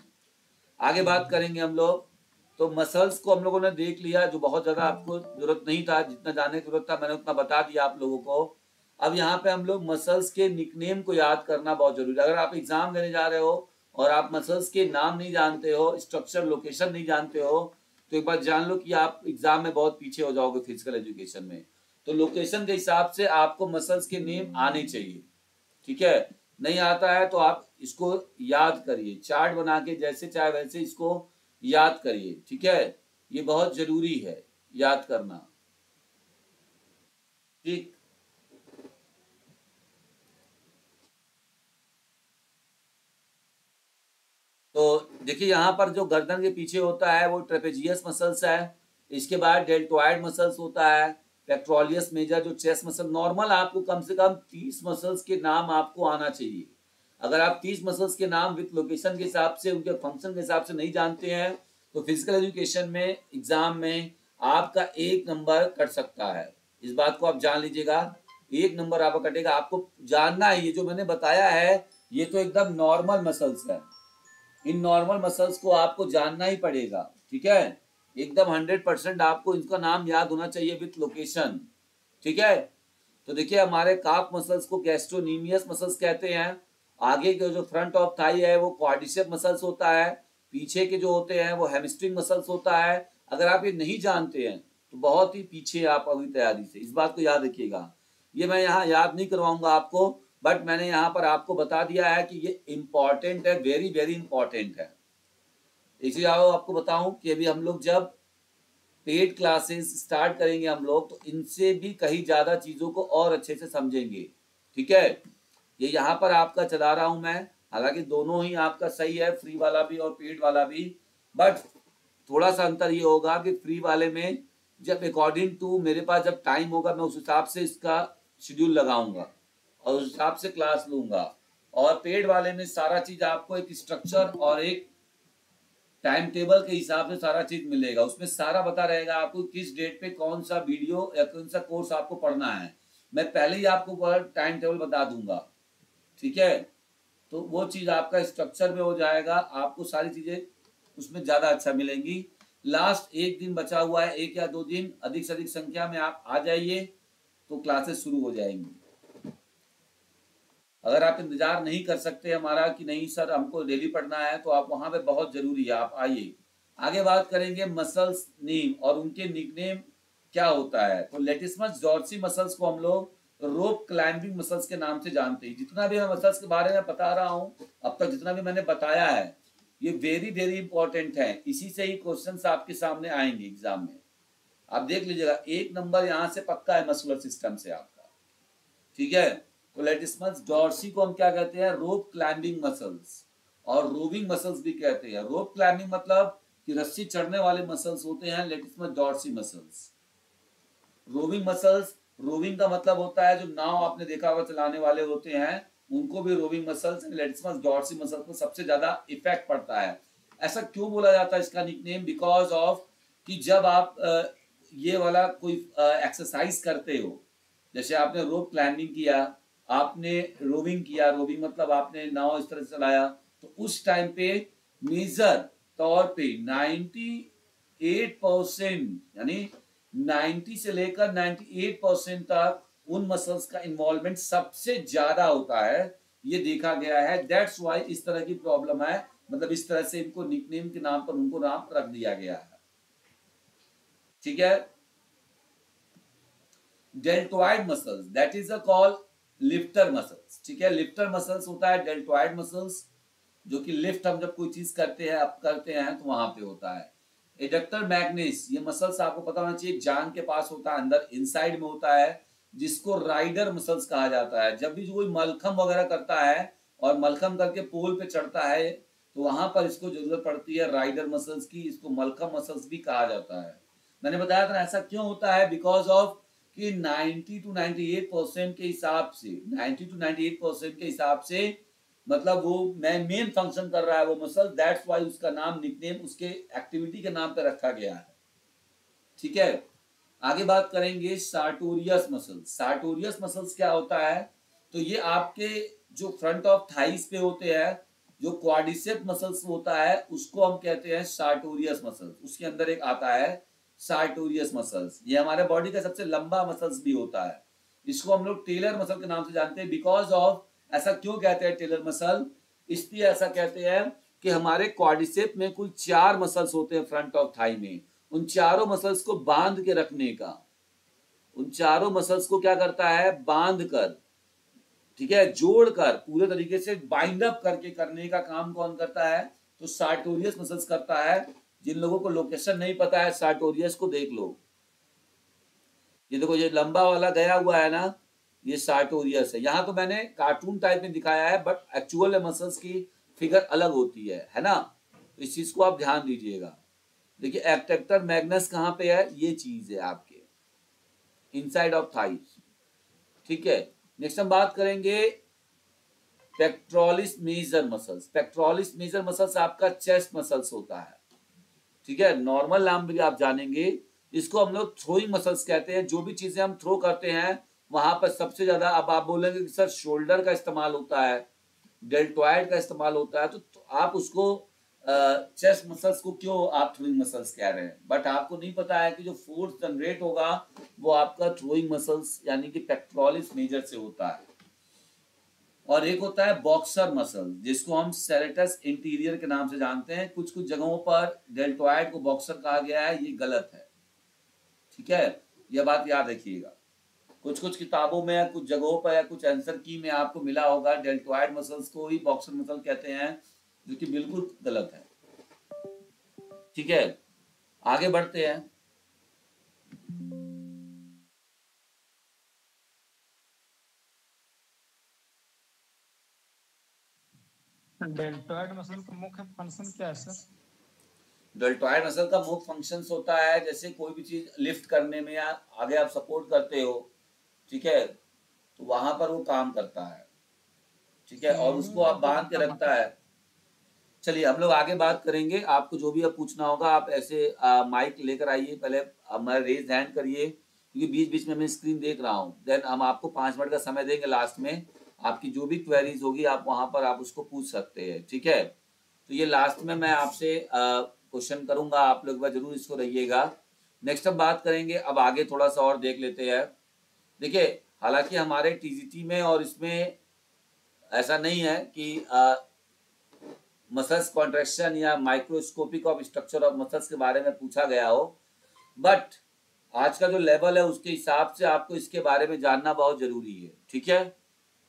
आगे बात करेंगे हम लोग। तो मसल्स को हम लोगों ने देख लिया, जो बहुत ज्यादा आपको जरूरत नहीं था, जितना जानने की जरूरत था मैंने उतना बता दिया आप लोगों को। अब यहाँ पे हम लोग मसल्स के निकनेम को याद करना बहुत जरूरी है। अगर आप एग्जाम देने जा रहे हो और आप मसल्स के नाम नहीं जानते हो, स्ट्रक्चर लोकेशन नहीं जानते हो, तो एक बात जान लो कि आप एग्जाम में बहुत पीछे हो जाओगे फिजिकल एजुकेशन में। तो लोकेशन के हिसाब से आपको मसल्स के नेम आने चाहिए, ठीक है। नहीं आता है तो आप इसको याद करिए, चार्ट बना के जैसे चाहे वैसे इसको याद करिए, ठीक है। ये बहुत जरूरी है याद करना, ठीक। तो देखिए यहाँ पर जो गर्दन के पीछे होता है वो ट्रेपेजियस मसल्स है। इसके बाद डेल्टोइड मसल्स होता है, पेक्टोरियस मेजर जो चेस्ट मसल। नॉर्मल आपको कम से कम 30 मसल्स के नाम आपको आना चाहिए। अगर आप 30 मसल्स के नाम विथ लोकेशन के हिसाब से, उनके फंक्शन के हिसाब से नहीं जानते हैं, तो फिजिकल एजुकेशन में एग्जाम में आपका 1 नंबर कट सकता है। इस बात को आप जान लीजिएगा, 1 नंबर आपका कटेगा। आपको जानना है, ये जो मैंने बताया है ये तो एकदम नॉर्मल मसल्स है, इन नॉर्मल मसल्स को आपको जानना ही पड़ेगा, ठीक है। एकदम 100% आपको इनका नाम याद होना चाहिए विथ लोकेशन, ठीक है। तो देखिए हमारे काफ मसल्स को गैस्ट्रोनीमियस मसल्स कहते हैं। आगे के जो फ्रंट ऑफ थाई है वो क्वाड्रिसेप मसल्स होता है। पीछे के जो होते हैं वो हैमस्ट्रिंग मसल्स होता है। अगर आप ये नहीं जानते हैं तो बहुत ही पीछे आप अभी तैयारी से, इस बात को याद रखिएगा। ये मैं यहाँ याद नहीं करवाऊंगा आपको, बट मैंने यहाँ पर आपको बता दिया है कि ये इंपॉर्टेंट है, वेरी वेरी इंपॉर्टेंट है। इसी आपको बताऊं कि अभी हम लोग जब पेड क्लासेस स्टार्ट करेंगे हम लोग, तो इनसे भी कहीं ज्यादा चीजों को और अच्छे से समझेंगे, ठीक है। ये यहाँ पर आपका चला रहा हूं मैं, हालांकि दोनों ही आपका सही है, फ्री वाला भी और पेड वाला भी, बट थोड़ा सा अंतर ये होगा कि फ्री वाले में जब अकॉर्डिंग टू मेरे पास जब टाइम होगा मैं उस हिसाब से इसका शेड्यूल लगाऊंगा और उस हिसाब से क्लास लूंगा। और पेड वाले में सारा चीज आपको एक स्ट्रक्चर और एक टाइम टेबल के हिसाब से सारा चीज मिलेगा। उसमें सारा बता रहेगा आपको किस डेट पे कौन सा वीडियो या कौन सा कोर्स आपको पढ़ना है। मैं पहले ही आपको टाइम टेबल बता दूंगा, ठीक है। तो वो चीज आपका स्ट्रक्चर में हो जाएगा, आपको सारी चीजें उसमें ज्यादा अच्छा मिलेंगी। लास्ट 1 दिन बचा हुआ है, 1 या 2 दिन, अधिक से अधिक संख्या में आप आ जाइए तो क्लासेस शुरू हो जाएंगी। अगर आप इंतजार नहीं कर सकते हमारा कि नहीं सर हमको डेली पढ़ना है, तो आप वहां पे बहुत जरूरी है, आप आइए। आगे बात करेंगे मसल्स नेम और उनके निकनेम क्या होता है। तो लेटिसमस डॉर्सी मसल्स को हम लोग रोप क्लाइंबिंग मसल्स के नाम से जानते हैं। जितना भी मैं मसल्स के बारे में बता रहा हूं अब तक, जितना भी मैंने बताया है, ये वेरी वेरी इंपॉर्टेंट है। इसी से ही क्वेश्चंस आपके सामने आएंगे एग्जाम में। आप देख लीजिएगा 1 नंबर यहाँ से पक्का है मस्कुलर सिस्टम से आपका, ठीक है। तो लेटिसमस डॉर्सी को हम क्या कहते हैं, रोप क्लाइंबिंग मसल्स और रोविंग मसल्स भी कहते हैं। रोप क्लाइंबिंग मतलब कि रस्सी चढ़ने वाले मसल्स होते हैं latissimus dorsi muscles. Rowing muscles, rowing का मतलब होता है जो नाव आपने देखा होगा चलाने वाले होते हैं, उनको भी rowing muscles, latissimus dorsi muscles को सबसे ज्यादा इफेक्ट पड़ता है। ऐसा क्यों बोला जाता है इसका निकनेम, बिकॉज ऑफ कि जब आप ये वाला कोई एक्सरसाइज करते हो, जैसे आपने रोप क्लाइंबिंग किया, आपने रोविंग किया, रोविंग मतलब आपने नाव इस तरह से चलाया, तो उस टाइम पे मेजर तौर पे 98% यानी 90 से लेकर 98% तक उन मसल्स का इन्वॉल्वमेंट सबसे ज्यादा होता है, ये देखा गया है। दैट्स वाई इस तरह की प्रॉब्लम है, मतलब इस तरह से इनको निकनेम के नाम पर उनको नाम रख दिया गया है, ठीक है। Deltoid muscles, that is a call lifter muscles, ठीक है। लिफ्टर मसल्स होता है डेल्टोइड मसल्स, जो कि लिफ्ट हम जब कोई चीज करते हैं, अप करते हैं, तो वहां पे होता है। एडक्टर मैग्निस, ये मसल्स आपको पता होना चाहिए, जांग के पास होता है, अंदर इनसाइड में होता है, जिसको राइडर मसल्स कहा जाता है। जब भी कोई मलखम वगैरह करता है और मलखम करके पोल पे चढ़ता है, तो वहां पर इसको जरूरत पड़ती है राइडर मसल्स की, इसको मलखम मसल्स भी कहा जाता है। मैंने बताया था ऐसा क्यों होता है, बिकॉज ऑफ कि 90 to 98% के हिसाब से, 90 to 98% के हिसाब से, मतलब वो मेन फंक्शन कर रहा है वो मसल, दैट्स वाई उसका नाम निकनेम उसके एक्टिविटी के नाम पे रखा गया है। ठीक है। आगे बात करेंगे सार्टोरियस मसल्स। सार्टोरियस मसल्स क्या होता है, तो ये आपके जो फ्रंट ऑफ थाइस पे होते हैं, जो क्वाड्रिसेप मसल्स होता है उसको हम कहते हैं सार्टोरियस मसल्स। उसके अंदर एक आता है सार्टोरियस मसल्स, ये हमारे बॉडी का सबसे लंबा मसल्स भी होता है। इसको हम लोग टेलर मसल के नाम से जानते हैं। बिकॉज ऑफ, ऐसा क्यों कहते हैं टेलर मसल, इसलिए ऐसा कहते हैं कि हमारे क्वाड्रिसेप में कुल 4 मसल्स होते हैं फ्रंट ऑफ थाई में। उन चारों मसल्स को बांध के रखने का, उन चारों मसल्स को क्या करता है, बांध कर, ठीक है, जोड़कर पूरे तरीके से बाइंड अप करके करने का काम कौन करता है, तो सार्टोरियस मसल्स करता है। जिन लोगों को लोकेशन नहीं पता है, सार्टोरियस को देख लो, ये देखो ये लंबा वाला गया हुआ है ना, ये सार्टोरियस है। यहाँ तो मैंने कार्टून टाइप में दिखाया है, बट एक्चुअल मसल्स की फिगर अलग होती है ना, तो इस चीज को आप ध्यान दीजिएगा। देखिए एब्डक्टर मैग्नस कहाँ पे है, ये चीज है आपके इनसाइड ऑफ थाइस, ठीक है। नेक्स्ट हम बात करेंगे pectoralis major muscles. Pectoralis major muscles आपका चेस्ट मसल्स होता है, ठीक है। नॉर्मल नाम भी आप जानेंगे, इसको हम लोग थ्रोइंग मसल्स कहते हैं। जो भी चीजें हम थ्रो करते हैं वहां पर सबसे ज्यादा, अब आप बोलेंगे कि सर शोल्डर का इस्तेमाल होता है, डेल्टॉइड का इस्तेमाल होता है, तो आप उसको चेस्ट मसल्स को क्यों आप थ्रोइंग मसल्स कह रहे हैं, बट आपको नहीं पता है कि जो फोर्स जनरेट होगा वो आपका थ्रोइंग मसल्स यानी कि पेक्ट्रोलिस मेजर से होता है। और एक होता है बॉक्सर मसल, जिसको हम सेरेटस इंटीरियर के नाम से जानते हैं। कुछ कुछ जगहों पर डेल्टॉइड को बॉक्सर कहा गया है, ये गलत है, ठीक है, यह बात याद रखिएगा। कुछ कुछ किताबों में या कुछ जगहों पर या कुछ आंसर की में आपको मिला होगा डेल्टॉइड मसल्स को ही बॉक्सर मसल कहते हैं, जो कि बिल्कुल गलत है, ठीक है। आगे बढ़ते हैं। डेल्टॉइड मसल का मुख्य फंक्शन क्या है सर? डेल्टॉइड मसल का मुख्य फंक्शंस होता है, जैसे कोई भी चीज लिफ्ट करने में या आगे आप सपोर्ट करते हो, ठीक है, तो वहां पर वो काम करता है, ठीक है, और उसको आप बांध के रखता है। चलिए हम लोग आगे बात करेंगे। आपको जो भी अब पूछना होगा आप ऐसे माइक लेकर आइए, पहले हमारा रेज हैंड करिए, क्योंकि बीच बीच में मैं स्क्रीन देख रहा हूँ। देन हम आपको 5 मिनट का समय देंगे लास्ट में, आपकी जो भी क्वेरीज होगी आप वहां पर आप उसको पूछ सकते हैं, ठीक है। तो ये लास्ट में मैं आपसे क्वेश्चन करूंगा, आप लोग जरूर इसको रहिएगा। नेक्स्ट हम बात करेंगे, अब आगे थोड़ा सा और देख लेते हैं। देखिए हालांकि हमारे टीजीटी में और इसमें ऐसा नहीं है कि मसल्स कॉन्ट्रैक्शन या microscopic of structure of muscles के बारे में पूछा गया हो, बट आज का जो लेवल है उसके हिसाब से आपको इसके बारे में जानना बहुत जरूरी है, ठीक है।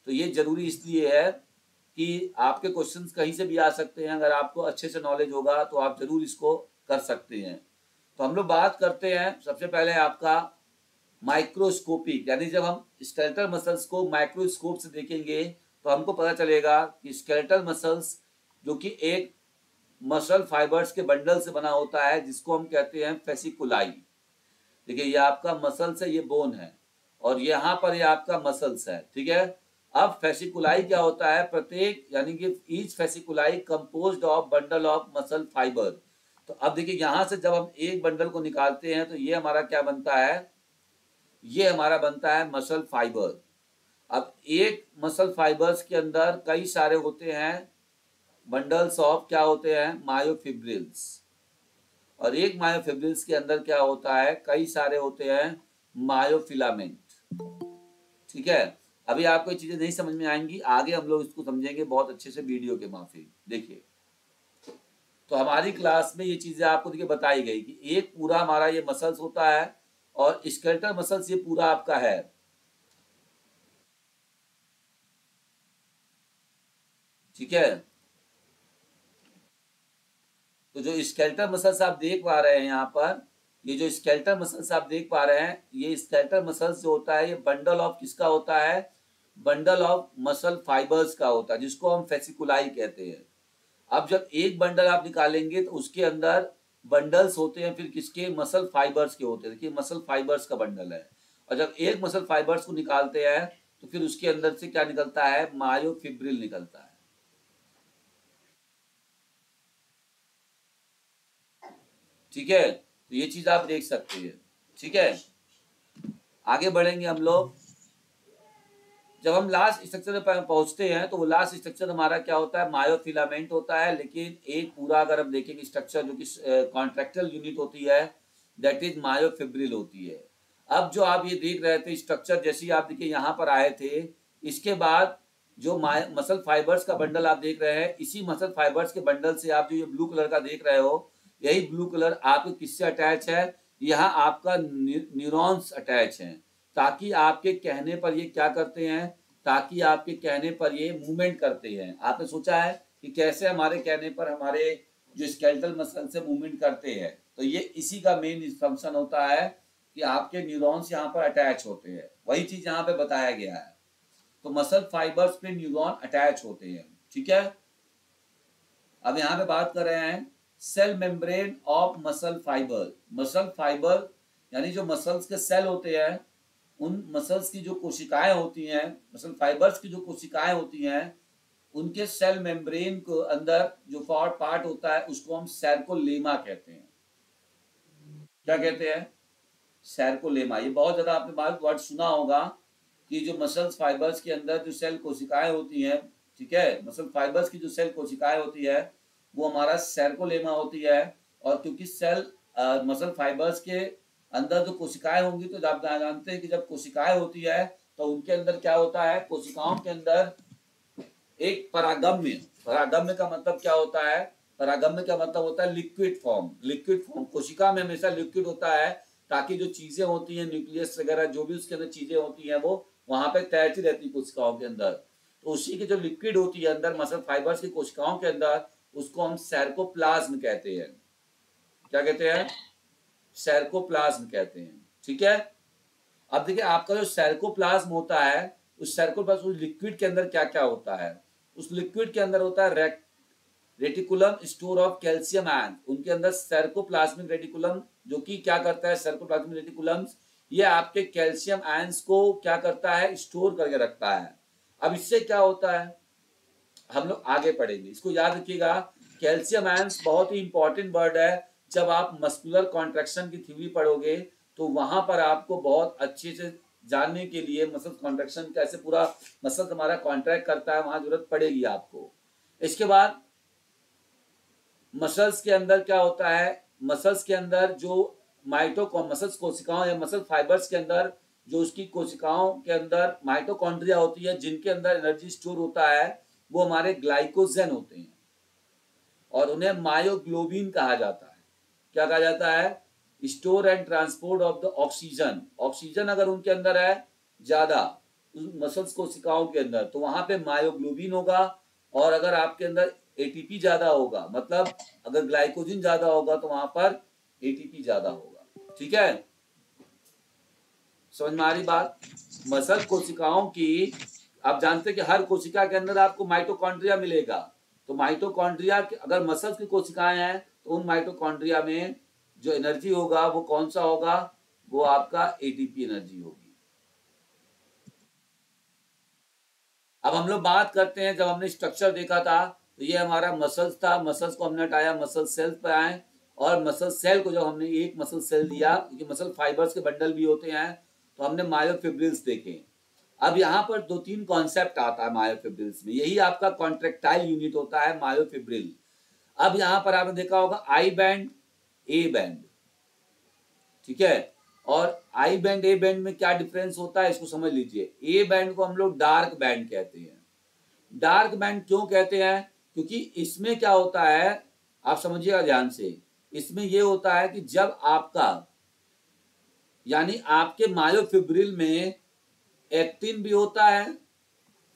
तो ये जरूरी इसलिए है कि आपके क्वेश्चंस कहीं से भी आ सकते हैं, अगर आपको अच्छे से नॉलेज होगा तो आप जरूर इसको कर सकते हैं। तो हम लोग बात करते हैं सबसे पहले आपका माइक्रोस्कोपिक, यानी जब हम स्केलेटल मसल्स को माइक्रोस्कोप से देखेंगे तो हमको पता चलेगा कि स्केलेटल मसल्स जो कि एक मसल फाइबर्स के बंडल से बना होता है, जिसको हम कहते हैं फेसिकुलाई। देखिए ये आपका मसल्स है, ये बोन है, और यहाँ पर ये आपका मसल्स है, ठीक है। अब फेसिकुलाई क्या होता है, प्रत्येक यानी कि each fasciculi composed of bundle of muscle fibre. तो अब देखिए यहाँ से जब हम एक बंडल को निकालते हैं तो ये हमारा क्या बनता है, ये हमारा बनता है मसल फाइबर। अब एक मसल फाइबर्स के अंदर कई सारे होते हैं बंडल्स ऑफ, क्या होते हैं, मायोफिब्रिल्स, और एक मायोफिब्रिल्स के अंदर क्या होता है, कई सारे होते हैं मायोफिलामेंट, ठीक है। अभी आपको ये चीजें नहीं समझ में आएंगी, आगे हम लोग इसको समझेंगे बहुत अच्छे से वीडियो के माफी। देखिए तो हमारी क्लास में ये चीजें आपको देखिए बताई गई कि एक पूरा हमारा ये मसल्स होता है और स्केलेटल मसल्स ये पूरा आपका है, ठीक है। तो जो स्केलेटल मसल्स आप देख पा रहे हैं यहाँ पर, ये जो स्केलेटल मसल्स आप देख पा रहे हैं, ये स्केलेटल मसल्स जो होता है ये बंडल ऑफ किसका होता है, बंडल ऑफ मसल फाइबर्स का होता है, जिसको हम फेसिकुलाई कहते हैं। अब जब एक बंडल आप निकालेंगे तो उसके अंदर बंडल्स होते हैं, फिर किसके, मसल फाइबर्स के होते हैं। देखिए मसल फाइबर्स का बंडल है, और जब एक मसल फाइबर्स को निकालते हैं तो फिर उसके अंदर से क्या निकलता है, मायोफिब्रिल निकलता है, ठीक है। तो ये चीज आप देख सकते हैं। ठीक है, आगे बढ़ेंगे हम लोग। जब हम लास्ट स्ट्रक्चर पे पहुंचते हैं तो वो लास्ट स्ट्रक्चर हमारा क्या होता है, मायोफिलामेंट होता है। लेकिन एक पूरा अगर हम देखेंगे स्ट्रक्चर जो कि कॉन्ट्रेक्टल यूनिट होती है, दैट इज मायोफिब्रिल होती है। अब जो आप ये देख रहे थे स्ट्रक्चर, जैसे आप देखिए यहाँ पर आए थे, इसके बाद जो मसल फाइबर्स का बंडल आप देख रहे हैं, इसी मसल फाइबर्स के बंडल से आप जो ये ब्लू कलर का देख रहे हो, यही ब्लू कलर आपके किससे अटैच है, यहाँ आपका न्यूरॉन्स अटैच है। ताकि आपके कहने पर ये क्या करते हैं, ताकि आपके कहने पर ये मूवमेंट करते हैं। आपने सोचा है कि कैसे हमारे कहने पर हमारे जो स्केलेटल मसल से मूवमेंट करते हैं, तो ये इसी का मेन फंक्शन होता है कि आपके न्यूरॉन्स यहाँ पर अटैच होते हैं। वही चीज यहाँ पे बताया गया है। तो मसल फाइबर्स पे न्यूरॉन अटैच होते हैं। ठीक है, अब यहाँ पे बात कर रहे हैं cell membrane of muscle fibre. Muscle fibre यानी जो मसल्स के सेल होते हैं, उन मसल्स की जो कोशिकाएं होती हैं, मसल फाइबर्स की जो कोशिकाएं होती हैं, उनके सेल मेम्ब्रेन को अंदर जो पार्ट होता है उसको हम सैरकोलेमा कहते हैं। क्या कहते हैं, सैरकोलेमा। ये बहुत ज्यादा आपने बात वर्ड सुना होगा कि जो मसल्स फाइबर्स के अंदर जो सेल कोशिकाएं होती हैं, ठीक है, मसल फाइबर्स की जो सेल कोशिकाएं होती है वो हमारा सैरकोलेमा होती है। और क्योंकि सेल मसल फाइबर्स के अंदर जो कोशिकाएं होंगी, तो आप जानते हैं कि जब कोशिकाएं होती है तो उनके अंदर क्या होता है, कोशिकाओं के अंदर एक परागम्य। परागम्य का मतलब क्या होता है, परागम्य का मतलब होता है लिक्विड फॉर्म। लिक्विड फॉर्म कोशिका में हमेशा लिक्विड होता है, ताकि जो चीजें होती हैं, न्यूक्लियस वगैरह जो भी उसके अंदर चीजें होती हैं, वो वहां पे तैरती रहती कोशिकाओं के अंदर। तो उसी की जो लिक्विड होती है अंदर मसल फाइबर्स की कोशिकाओं के अंदर, उसको हम सैरकोप्लाज्म कहते हैं। क्या कहते हैं, सैरकोप्लाज्म कहते हैं। ठीक है, अब देखिए आपका जो सैरकोप्लाज्म होता है, उस सैरकोप्लाज्म उस लिक्विड के अंदर क्या क्या होता है, उस लिक्विड के अंदर होता है reticulum store of calcium ion. उनके अंदर सैरकोप्लाज्मिक रेटिकुलम, जो कि क्या करता है, सैरकोप्लाज्मिक रेटिकुलम ये आपके कैल्शियम आयंस को क्या करता है, स्टोर करके रखता है। अब इससे क्या होता है, हम लोग आगे पढ़ेंगे, इसको याद रखिएगा। कैल्शियम आयंस बहुत ही इंपॉर्टेंट वर्ड है। जब आप मस्कुलर कॉन्ट्रैक्शन की थ्योरी पढ़ोगे तो वहां पर आपको बहुत अच्छे से जानने के लिए मसल कॉन्ट्रैक्शन कैसे पूरा मसल हमारा कॉन्ट्रैक्ट करता है, वहां जरूरत पड़ेगी आपको। इसके बाद मसल्स के अंदर क्या होता है, मसल्स के अंदर जो मसल्स कोशिकाओं या मसल फाइबर्स के अंदर जो उसकी कोशिकाओं के अंदर माइटोकॉन्ड्रिया होती है, जिनके अंदर एनर्जी स्टोर होता है, वो हमारे ग्लाइकोजन होते हैं और उन्हें मायोग्लोबिन कहा जाता है। क्या कहा जाता है, store and transport of the oxygen. Oxygen अगर उनके अंदर है ज्यादा मसल्स कोशिकाओं के अंदर, तो वहां पे मायोग्लोबिन होगा। और अगर आपके अंदर एटीपी ज्यादा होगा, मतलब अगर ग्लाइकोजन ज्यादा होगा, तो वहां पर एटीपी ज्यादा होगा। ठीक है, समझ में आ रही बात। मसल कोशिकाओं की आप जानते हैं कि हर कोशिका के अंदर आपको माइटोकॉन्ड्रिया मिलेगा। तो माइटोकॉन्ड्रिया अगर मसल्स की कोशिकाएं हैं, तो उन माइटोकॉन्ड्रिया में जो एनर्जी होगा वो कौन सा होगा, वो आपका एटीपी एनर्जी होगी। अब हम लोग बात करते हैं, जब हमने स्ट्रक्चर देखा था तो ये हमारा मसल्स था, मसल्स को हमने हटाया, मसल सेल्स पे आए। और मसल सेल को जब हमने एक मसल सेल दिया, क्योंकि मसल फाइबर्स के बंडल भी होते हैं, तो हमने मायोफिब्रिल्स देखे। अब यहाँ पर दो तीन कॉन्सेप्ट आता है मायोफिब्रिल्स में, यही आपका कॉन्ट्रेक्टाइल यूनिट होता है मायोफिब्रिल। अब यहाँ पर आपने देखा होगा आई बैंड, ए बैंड, ठीक है। और आई बैंड ए बैंड में क्या डिफरेंस होता है, इसको समझ लीजिए। ए बैंड को हम लोग डार्क बैंड कहते हैं। डार्क बैंड क्यों कहते हैं, क्योंकि इसमें क्या होता है, आप समझिएगा ध्यान से। इसमें यह होता है कि जब आपका यानी आपके मायोफिब्रिल में एक्टिन भी होता है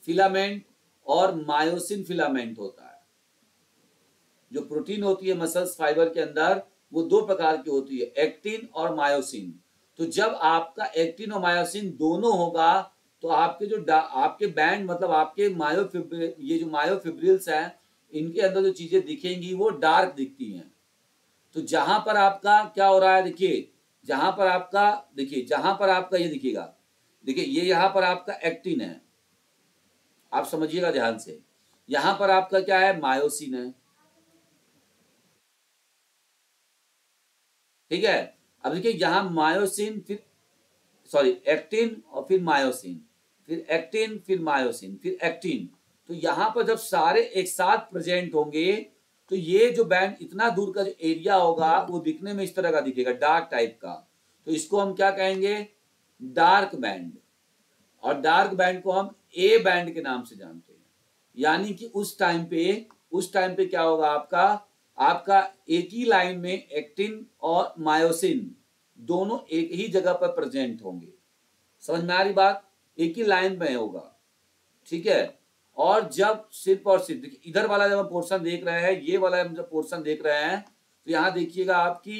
फिलामेंट, और मायोसिन फिलामेंट होता है। जो प्रोटीन होती है मसल्स फाइबर के अंदर, वो दो प्रकार की होती है, एक्टिन और मायोसिन। तो जब आपका एक्टिन और मायोसिन दोनों होगा, तो आपके जो आपके बैंड मतलब आपके मायोफिब्रिल, ये जो मायोफिब्रिल्स हैं, इनके अंदर जो चीजें दिखेंगी वो डार्क दिखती हैं। तो जहां पर आपका क्या हो रहा है, देखिए जहां पर आपका, देखिए जहां पर आपका ये दिखेगा, देखिए ये यहां पर आपका एक्टिन है, आप समझिएगा ध्यान से। यहां पर आपका क्या है, मायोसिन है। ठीक है। अब देखिए यहाँ मायोसिन, फिर सॉरी एक्टिन और फिर मायोसिन, फिर एक्टिन, फिर मायोसिन, फिर एक्टिन। तो यहाँ पर जब सारे एक साथ प्रेजेंट होंगे तो ये जो बैंड इतना दूर का जो एरिया होगा वो दिखने में इस तरह का दिखेगा, डार्क टाइप का। तो इसको हम क्या कहेंगे, डार्क बैंड। और डार्क बैंड को हम ए बैंड के नाम से जानते हैं। यानी कि उस टाइम पे क्या होगा, आपका एक ही लाइन में एक्टिन और मायोसिन दोनों एक ही जगह पर प्रेजेंट होंगे। समझ में आ रही बात, एक ही लाइन में होगा, ठीक है। और जब सिर्फ और सिर्फ देखिए इधर वाला जब हम पोर्शन देख रहे हैं, ये वाला हम जब पोर्शन देख रहे हैं, तो यहां देखिएगा आपकी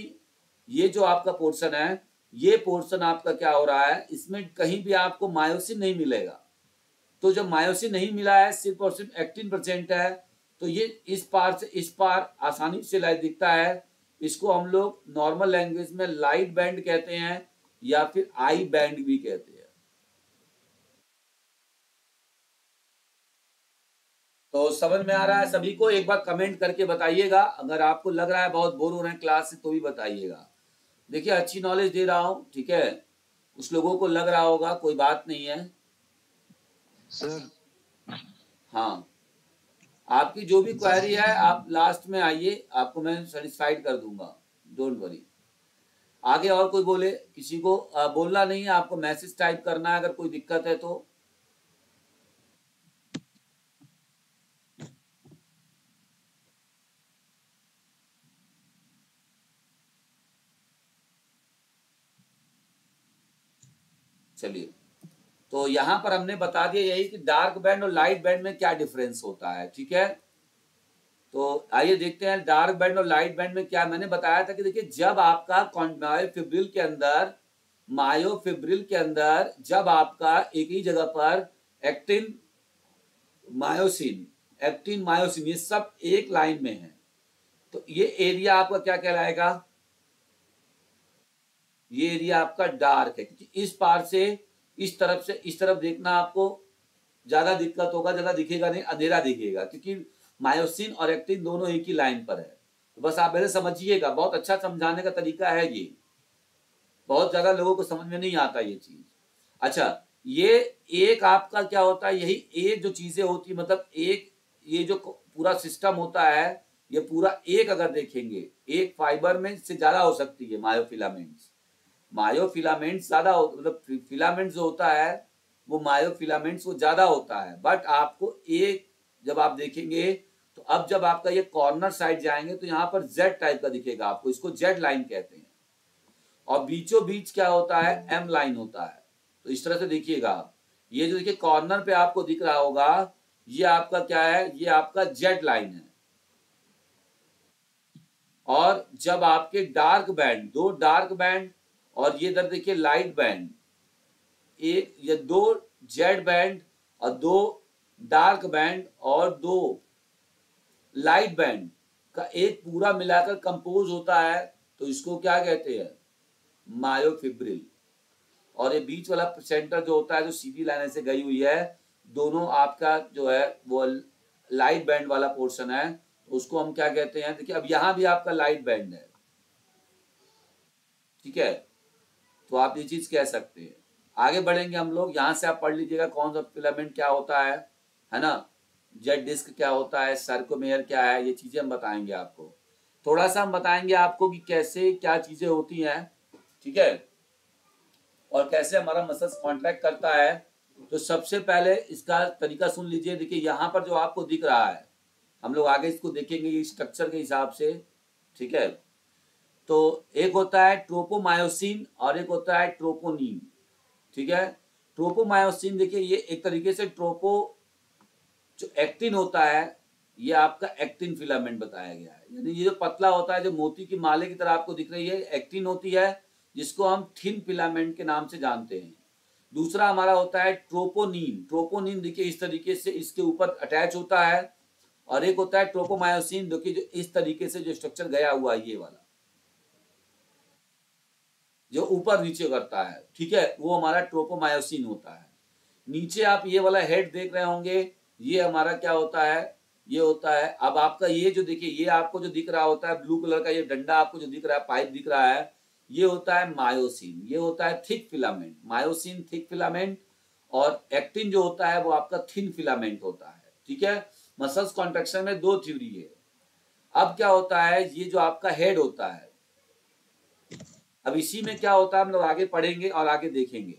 ये जो आपका पोर्शन है, ये पोर्शन आपका क्या हो रहा है, इसमें कहीं भी आपको मायोसिन नहीं मिलेगा। तो जब मायोसिन नहीं मिला है, सिर्फ और सिर्फ एक्टिन प्रेजेंट है, तो ये इस पार से इस पार आसानी से लाइट दिखता है। इसको हम लोग नॉर्मल लैंग्वेज में लाइट बैंड कहते हैं या फिर आई बैंड भी कहते हैं। तो समझ में आ रहा है सभी को, एक बार कमेंट करके बताइएगा। अगर आपको लग रहा है बहुत बोर हो रहे हैं क्लास से तो भी बताइएगा। देखिए अच्छी नॉलेज दे रहा हूँ, ठीक है। कुछ लोगों को लग रहा होगा, कोई बात नहीं है सर। हाँ, आपकी जो भी क्वेरी है आप लास्ट में आइए, आपको मैं सेटिस्फाइड कर दूंगा, डोंट वरी। आगे और कोई बोले, किसी को बोलना नहीं है, आपको मैसेज टाइप करना है अगर कोई दिक्कत है तो। चलिए, तो यहां पर हमने बता दिया यही कि डार्क बैंड और लाइट बैंड में क्या डिफरेंस होता है, ठीक है। तो आइए देखते हैं डार्क बैंड और लाइट बैंड में क्या। मैंने बताया था कि देखिए जब आपका मायोफिब्रिल के अंदर जब आपका एक ही जगह पर एक्टिन मायोसिन ये सब एक लाइन में है, तो ये एरिया आपका क्या कहलाएगा, ये एरिया आपका डार्क है। क्योंकि इस पार से इस तरफ से इस तरफ देखना आपको ज्यादा दिक्कत होगा, ज्यादा दिखेगा नहीं, अंधेरा दिखेगा, क्योंकि मायोसिन और एक्टिन दोनों एक ही लाइन पर है। तो बस आप मेरे समझिएगा, बहुत अच्छा समझाने का तरीका है ये, बहुत ज्यादा लोगों को समझ में नहीं आता ये चीज। अच्छा, ये एक आपका क्या होता है, यही एक जो चीजें होती, मतलब एक ये जो पूरा सिस्टम होता है, ये पूरा एक अगर देखेंगे, एक फाइबर में से ज्यादा हो सकती है मायोफिलामेंट्स ज्यादा मतलब फिलामेंट जो होता है वो मायोफिलामेंट्स वो ज्यादा होता है। बट आपको एक जब आप देखेंगे तो अब जब आपका ये कॉर्नर साइड जाएंगे तो यहाँ पर जेड टाइप का दिखेगा आपको, इसको जेड लाइन कहते हैं। और बीचों बीच क्या होता है, एम लाइन होता है। तो इस तरह से देखिएगा आप, ये जो देखिए कॉर्नर पे आपको दिख रहा होगा, ये आपका क्या है, ये आपका जेड लाइन है। और जब आपके डार्क बैंड, दो डार्क बैंड और ये इधर देखिए लाइट बैंड, एक ये दो जेड बैंड और दो डार्क बैंड और दो लाइट बैंड का एक पूरा मिलाकर कंपोज होता है, तो इसको क्या कहते हैं, मायोफिब्रिल। और ये बीच वाला सेंटर जो होता है, जो सीधी लाइन से गई हुई है, दोनों आपका जो है वो लाइट बैंड वाला पोर्शन है, उसको हम क्या कहते हैं। देखिए अब यहां भी आपका लाइट बैंड है, ठीक है, तो आप ये चीज कह सकते हैं। आगे बढ़ेंगे हम लोग, यहां से आप पढ़ लीजिएगा कौन सा फिलामेंट क्या होता है ना, जेड डिस्क क्या होता है, सर्कोमेयर क्या है, ये चीजें हम बताएंगे आपको। थोड़ा सा हम बताएंगे आपको कि कैसे क्या चीजें होती हैं, ठीक है, और कैसे हमारा मसल्स कॉन्ट्रैक्ट करता है। तो सबसे पहले इसका तरीका सुन लीजिए। देखिए यहाँ पर जो आपको दिख रहा है, हम लोग आगे इसको देखेंगे स्ट्रक्चर के हिसाब से, ठीक है। तो एक होता है ट्रोपोमायोसिन और एक होता है ट्रोपोनिन, ठीक है। ट्रोपोमायोसिन देखिए ये एक तरीके से जो एक्टिन होता है, ये आपका एक्टिन फिलामेंट बताया गया है। यानी ये जो पतला होता है, जो मोती की माले की तरह आपको दिख रही है, एक्टिन होती है, जिसको हम थिन फिलामेंट के नाम से जानते हैं। दूसरा हमारा होता है ट्रोपोनिन देखिए इस तरीके से इसके ऊपर अटैच होता है। और एक होता है ट्रोपोमायोसिन, देखिए जो इस तरीके से जो स्ट्रक्चर गया हुआ है, ये वाला जो ऊपर नीचे करता है, ठीक है, वो हमारा ट्रोपोमायोसिन होता है। नीचे आप ये वाला हेड देख रहे होंगे, ये हमारा क्या होता है, ये होता है। अब आपका ये जो देखिए, ये आपको जो दिख रहा होता है ब्लू कलर का, ये डंडा आपको जो दिख रहा है, पाइप दिख रहा है, ये होता है मायोसिन, ये होता है thick filament, myosin thick filament, और एक्टिन जो होता है वो आपका थिन फिलामेंट होता है, ठीक है। मसल्स कॉन्ट्रैक्शन में दो थ्योरी है। अब क्या होता है, ये जो आपका हेड होता है, अब इसी में क्या होता है हम लोग आगे पढ़ेंगे और आगे देखेंगे।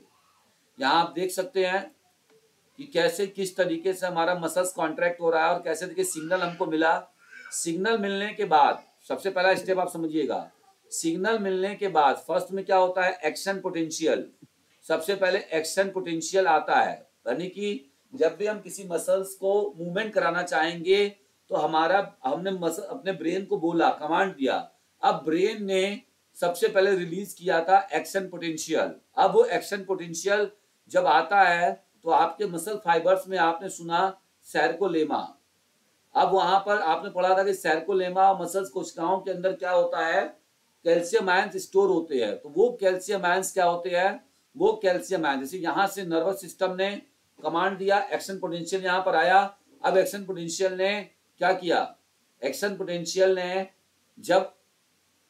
यहाँ आप देख सकते हैं कि कैसे किस तरीके से हमारा मसल्स कॉन्ट्रैक्ट हो रहा है और कैसे तरीके सिग्नल हमको मिला। सिग्नल मिलने के बाद सबसे पहला स्टेप आप समझिएगा, सिग्नल मिलने के बाद फर्स्ट में क्या होता है, एक्शन पोटेंशियल। सबसे पहले एक्शन पोटेंशियल आता है, यानी कि जब भी हम किसी मसल्स को मूवमेंट कराना चाहेंगे तो हमने अपने ब्रेन को बोला, कमांड दिया, अब ब्रेन ने सबसे पहले रिलीज किया था एक्शन पोटेंशियल। अब वो एक्शन पोटेंशियल जब आता है तो आपके मसल फाइबर्स में आपने सुना सैरकोलेमा। अब वहां पर आपने पढ़ा था कि सैरकोलेमा मसल्स कोशिकाओं के अंदर क्या होता है, कैल्शियम आयंस स्टोर होते हैं। तो वो कैल्शियम आयंस क्या होते हैं, वो कैल्शियम आयंस, जैसे यहां से नर्वस सिस्टम ने कमांड दिया, एक्शन पोटेंशियल यहां पर आया। अब एक्शन पोटेंशियल ने क्या किया, एक्शन पोटेंशियल ने जब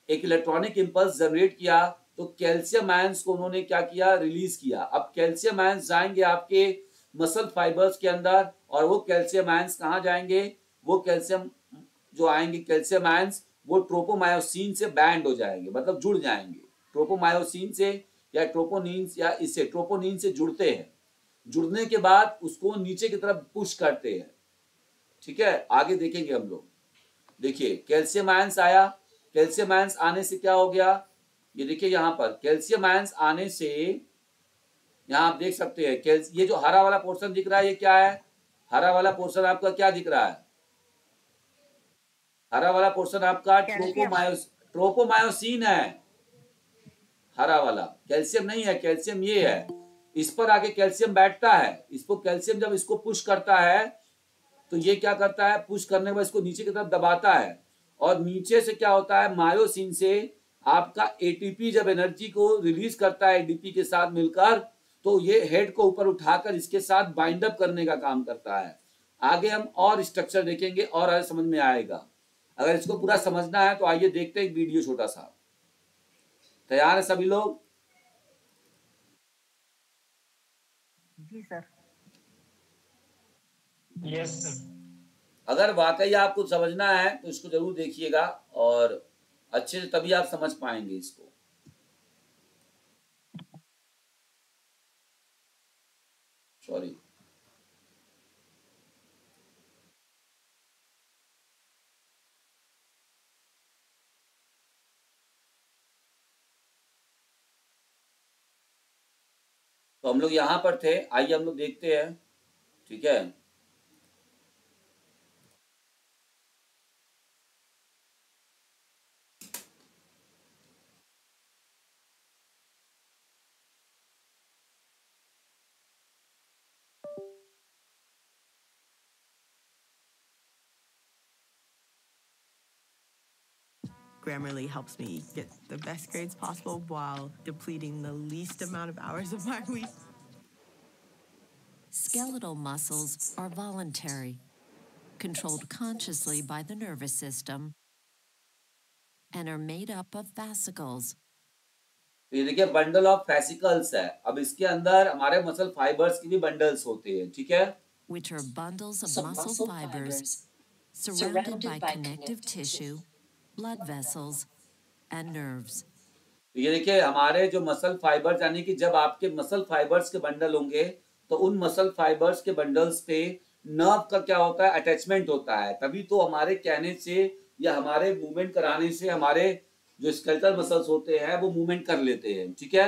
एक इलेक्ट्रॉनिक इंपल्स जनरेट किया तो कैल्शियम आयंस को उन्होंने क्या किया, रिलीज किया। अब कैल्शियम आयंस जाएंगे आपके मसल फाइबर्स के अंदर, और वो कैल्शियम आयंस कहाँ जाएंगे, वो कैल्शियम जो आएंगे कैल्शियम आयंस वो ट्रोपोमायोसिन से बैंड हो जाएंगे, मतलब जुड़ जाएंगे ट्रोपोमायोसिन से या ट्रोपोनिन या इससे ट्रोपोनिन से जुड़ते हैं। जुड़ने के बाद उसको नीचे की तरफ पुश करते हैं, ठीक है। आगे देखेंगे हम लोग। देखिए कैल्शियम आयंस आया, कैल्शियम आयंस आने से क्या हो गया, ये देखिए यहाँ पर कैल्शियम आयंस आने से यहाँ आप देख सकते हैं ये जो हरा वाला पोर्शन दिख रहा है ये क्या है, हरा वाला पोर्शन आपका क्या दिख रहा है, हरा वाला पोर्शन आपका ट्रोपोमायोसिन है। हरा वाला कैल्शियम नहीं है, कैल्शियम ये है। इस पर आके कैल्शियम बैठता है, इसको कैल्शियम जब इसको पुश करता है तो ये क्या करता है, पुश करने के बाद इसको नीचे की तरफ दबाता है, और नीचे से क्या होता है, मायोसिन से आपका एटीपी जब एनर्जी को रिलीज करता है एडीपी के साथ मिलकर, तो ये हेड को ऊपर उठाकर इसके साथ बाइंड अप करने का काम करता है। आगे हम और स्ट्रक्चर देखेंगे और आगे समझ में आएगा। अगर इसको पूरा समझना है तो आइए देखते हैं एक वीडियो छोटा सा। तैयार है सभी लोग? जी सर। Yes sir. अगर वाकई आपको समझना है तो इसको जरूर देखिएगा और अच्छे से, तभी आप समझ पाएंगे इसको। सॉरी, तो हम लोग यहाँ पर थे, आइए हम लोग देखते हैं, ठीक है। Grammarly helps me get the best grades possible while depleting the least amount of hours of my week. Skeletal muscles are voluntary, controlled consciously by the nervous system, and are made up of fascicles. ये देखिए बंडल ऑफ फैसिकल्स है। अब इसके अंदर हमारे मसल फाइबर्स की भी बंडल्स होते हैं, ठीक है। Which are bundles of muscle fibers surrounded by connective tissue, blood vessels, and nerves. ये देखिए हमारे जो मसल फाइबर्स, यानी कि जब आपके मसल फाइबर्स के बंडल होंगे तो उन मसल फाइबर्स के बंडल्स पे नर्व का क्या होता है, अटैचमेंट होता है। तभी तो हमारे कहने से या हमारे मूवमेंट कराने से हमारे जो स्केलेटल मसल्स होते हैं वो मूवमेंट कर लेते हैं, ठीक है।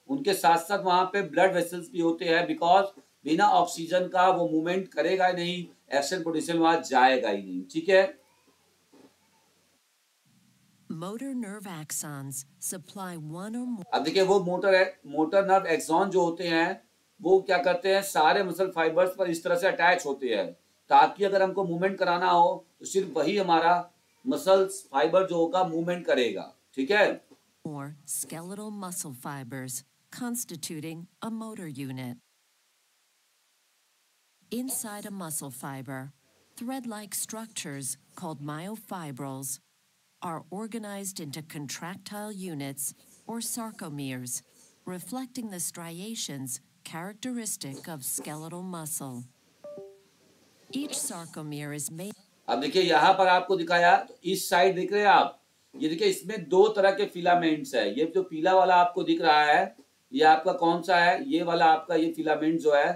उनके साथ साथ वहां पे ब्लड वेसल्स भी होते हैं, बिकॉज बिना ऑक्सीजन का वो मूवमेंट करेगा ही नहीं, एक्शन पोटेंशियल वहां जाएगा ही नहीं, ठीक है। Motor nerve axons supply one or more. अब देखिए वो मोटर नर्व एक्सॉन जो होते हैं वो क्या करते हैं, सारे मसल फाइबर्स पर इस तरह से अटैच होते हैं ताकि अगर हमको मूवमेंट कराना हो तो सिर्फ वही हमारा मसल्स फाइबर जो होगा मूवमेंट करेगा, ठीक है। More skeletal muscle fibers constituting a motor unit. Inside a muscle fiber, thread-like structures called myofibrils are organized into contractile units or sarcomeres, reflecting the striations characteristic of skeletal muscle. Each sarcomere is made. अब देखिए यहाँ पर आपको दिखाया, तो इस साइड देख रहे हैं आप, ये देखिए इसमें दो तरह के फिलामेंट्स है। ये जो पीला वाला आपको दिख रहा है, ये आपका कौन सा है? ये वाला आपका ये फिलामेंट जो है,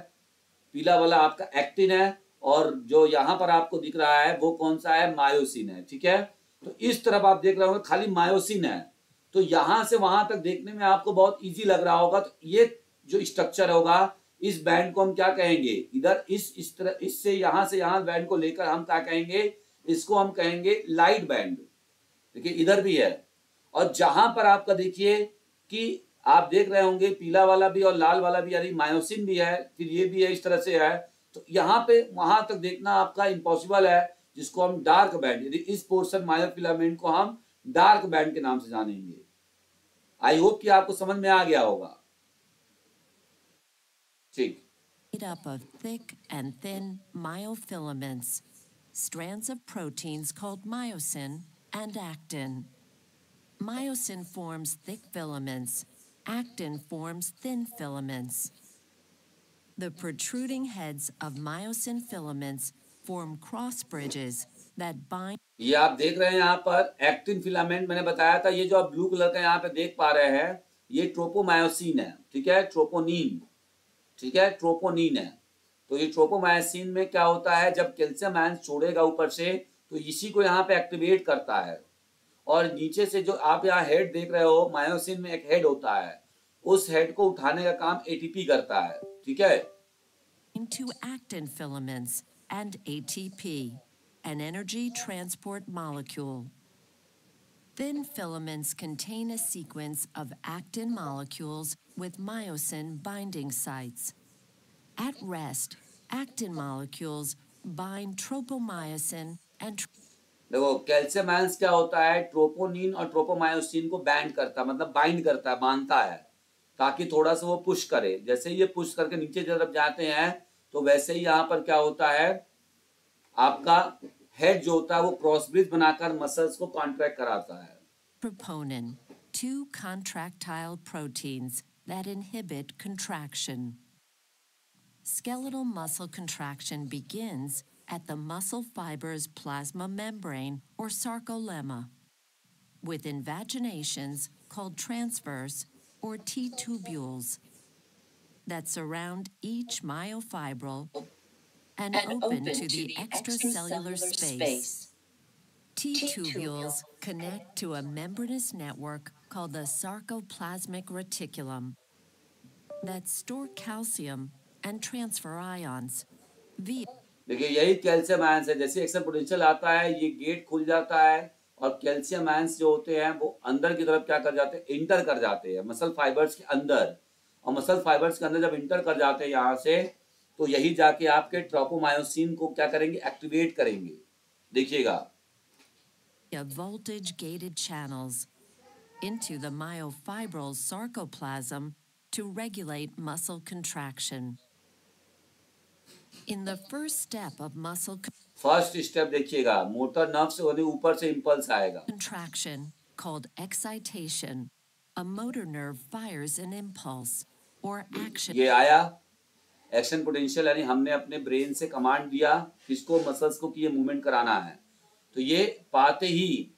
पीला वाला आपका एक्टिन है, और जो यहाँ पर आपको दिख रहा है वो कौन सा है? मायोसिन है। ठीक है, तो इस तरफ आप देख रहे होंगे खाली मायोसिन है। तो यहां से वहां तक देखने में आपको बहुत इजी लग रहा होगा। तो ये जो स्ट्रक्चर होगा, इस बैंड को हम क्या कहेंगे? इधर इस तरह, इससे यहां बैंड को लेकर हम क्या कहेंगे? इसको हम कहेंगे लाइट बैंड। देखिए इधर भी है, और जहां पर आपका देखिए कि आप देख रहे होंगे पीला वाला भी और लाल वाला भी, यानी मायोसिन भी है, फिर ये भी है, इस तरह से है। तो यहाँ पे वहां तक देखना आपका इम्पॉसिबल है, जिसको हम डार्क बैंड, यदि इस पोर्शन मायोफिलामेंट को हम डार्क बैंड के नाम से जानेंगे। आई होप कि आपको समझ में आ गया होगा। ठीक, Made up of thick and thin myofilaments, strands of proteins called myosin and actin. Myosin forms thick filaments, actin forms thin filaments. The protruding heads of myosin filaments form cross bridges that bind. ये आप देख रहे हैं यहाँ पर एक्टिन फिलामेंट मैंने बताया था। ये जो आप ब्लू कलर का यहाँ पे देख पा रहे हैं, ये ट्रोपोमायोसिन है। ठीक है, ट्रोपोनिन, ठीक है, ट्रोपोनिन है। तो ये ट्रोपोमायोसिन में क्या होता है, जब कैल्शियम आयन छोड़ेगा ऊपर से, तो इसी को यहाँ पे एक्टिवेट करता है। और नीचे से जो आप यहाँ हेड देख रहे हो, मायोसिन में एक हेड होता है, उस हेड को उठाने का काम एटीपी करता है। ठीक है, into actin filaments and ATP, an energy transport molecule. Thin filaments contain a sequence of actin molecules with myosin binding sites. At rest, actin molecules bind tropomyosin and देखो कैल्शियम आयंस क्या होता है, ट्रोपोनिन और ट्रोपोमायोसिन को बैंड करता है, मतलब बाइंड करता है, बांधता है, ताकि थोड़ा सा वो पुश करे। जैसे ही ये पुश करके नीचे की तरफ जाते हैं, तो वैसे ही यहाँ पर क्या होता है, आपका हेड जो होता है वो क्रॉस ब्रिज बनाकर मसल्स को कॉन्ट्रैक्ट कराता है। troponin, two contractile proteins that inhibit contraction. Skeletal muscle contraction begins at the muscle fiber's plasma membrane or sarcolemma, with invaginations called transverse or T-tubules that surround each myofibril and open to the extracellular space. T-tubules connect to a membranous network called the sarcoplasmic reticulum that store calcium and transfer ions via. देखिए यही कैल्शियम आयंस है। जैसे एक्शन पोटेंशियल आता है, ये गेट खुल जाता है, और कैल्शियम आयंस जो होते हैं वो अंदर की तरफ क्या कर जाते हैं, इंटर कर जाते हैं मसल फाइबर्स के अंदर। और मसल फाइबर्स के अंदर जब इंटर कर जाते हैं यहाँ से, तो यही जाके आपके ट्रोपोमायोसिन को क्या करेंगे, एक्टिवेट करेंगे। देखिएगा, voltage gated channels into the myofibril sarcoplasm to regulate muscle contraction. In the first step of muscle first step देखिएगा, मोटर नर्व से होने ऊपर से इंपल्स आएगा। contraction, called excitation, a motor nerve fires an impulse or action. ये आया एक्शन पोटेंशियल, यानी हमने अपने ब्रेन से कमांड दिया किसको, मसल्स को, कि ये मूवमेंट कराना है। तो ये पाते ही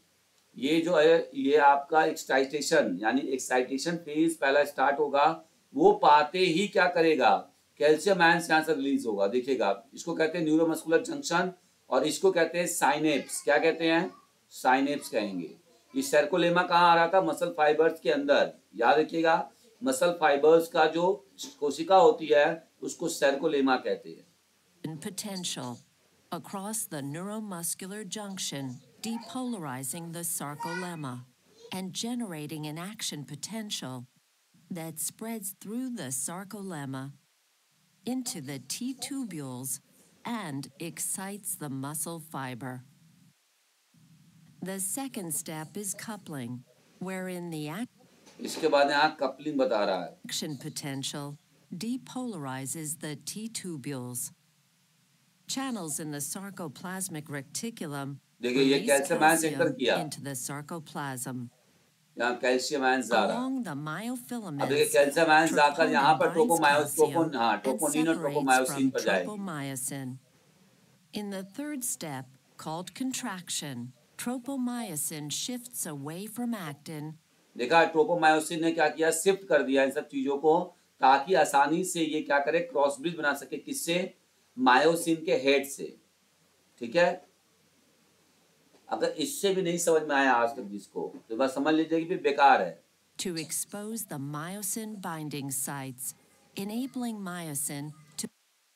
ये जो है, ये आपका एक्साइटेशन, यानी एक्साइटेशन फेज पहला स्टार्ट होगा। वो पाते ही क्या करेगा, कैल्शियम आयंस यहाँ से रिलीज होगा। देखिएगा, इसको कहते हैं न्यूरोमस्कुलर जंक्शन, और इसको कहते हैं साइनेप्स। क्या कहते हैं, साइनेप्स कहेंगे। ये सर्कोलेमा कहाँ आ रहा था, मसल फाइबर्स के अंदर। याद रखिएगा, मसल फाइबर्स का जो कोशिका होती है उसको सर्कोलेमा कहते हैं। Potential across the neuromuscular junction, depolarizing the sarcolemma and generating an action potential that spreads through the sarcolemma into the T-tubules and excites the muscle fiber. The second step is coupling, wherein the इसके बाद यहाँ कपलिंग बता रहा है। action potential depolarizes the T-tubules. Channels in the sarcoplasmic reticulum देखिए ये release calcium ions enter calcium किया, into the sarcoplasm. यहाँ कैल्शियम आयंस जा रहा। Along the अब देखिए myofilaments, कैल्शियम आयंस जाकर यहाँ troponin पर binds calcium and ट्रोपोनिन और separates ट्रोपोमायोसिन from पर जाएगी। tropomyosin. In the third step, called contraction, tropomyosin shifts away from actin देखा ट्रोपोमायोसिन ने क्या किया, शिफ्ट कर दिया इन सब चीजों को, ताकि आसानी से ये क्या करे, क्रॉस ब्रिज बना सके, किससे, मायोसिन के हेड से। ठीक है, अगर इससे भी नहीं समझ में आया आज तक जिसको, तो बस समझ लीजिए कि बेकार है। to expose the myosin binding sites, enabling myosin to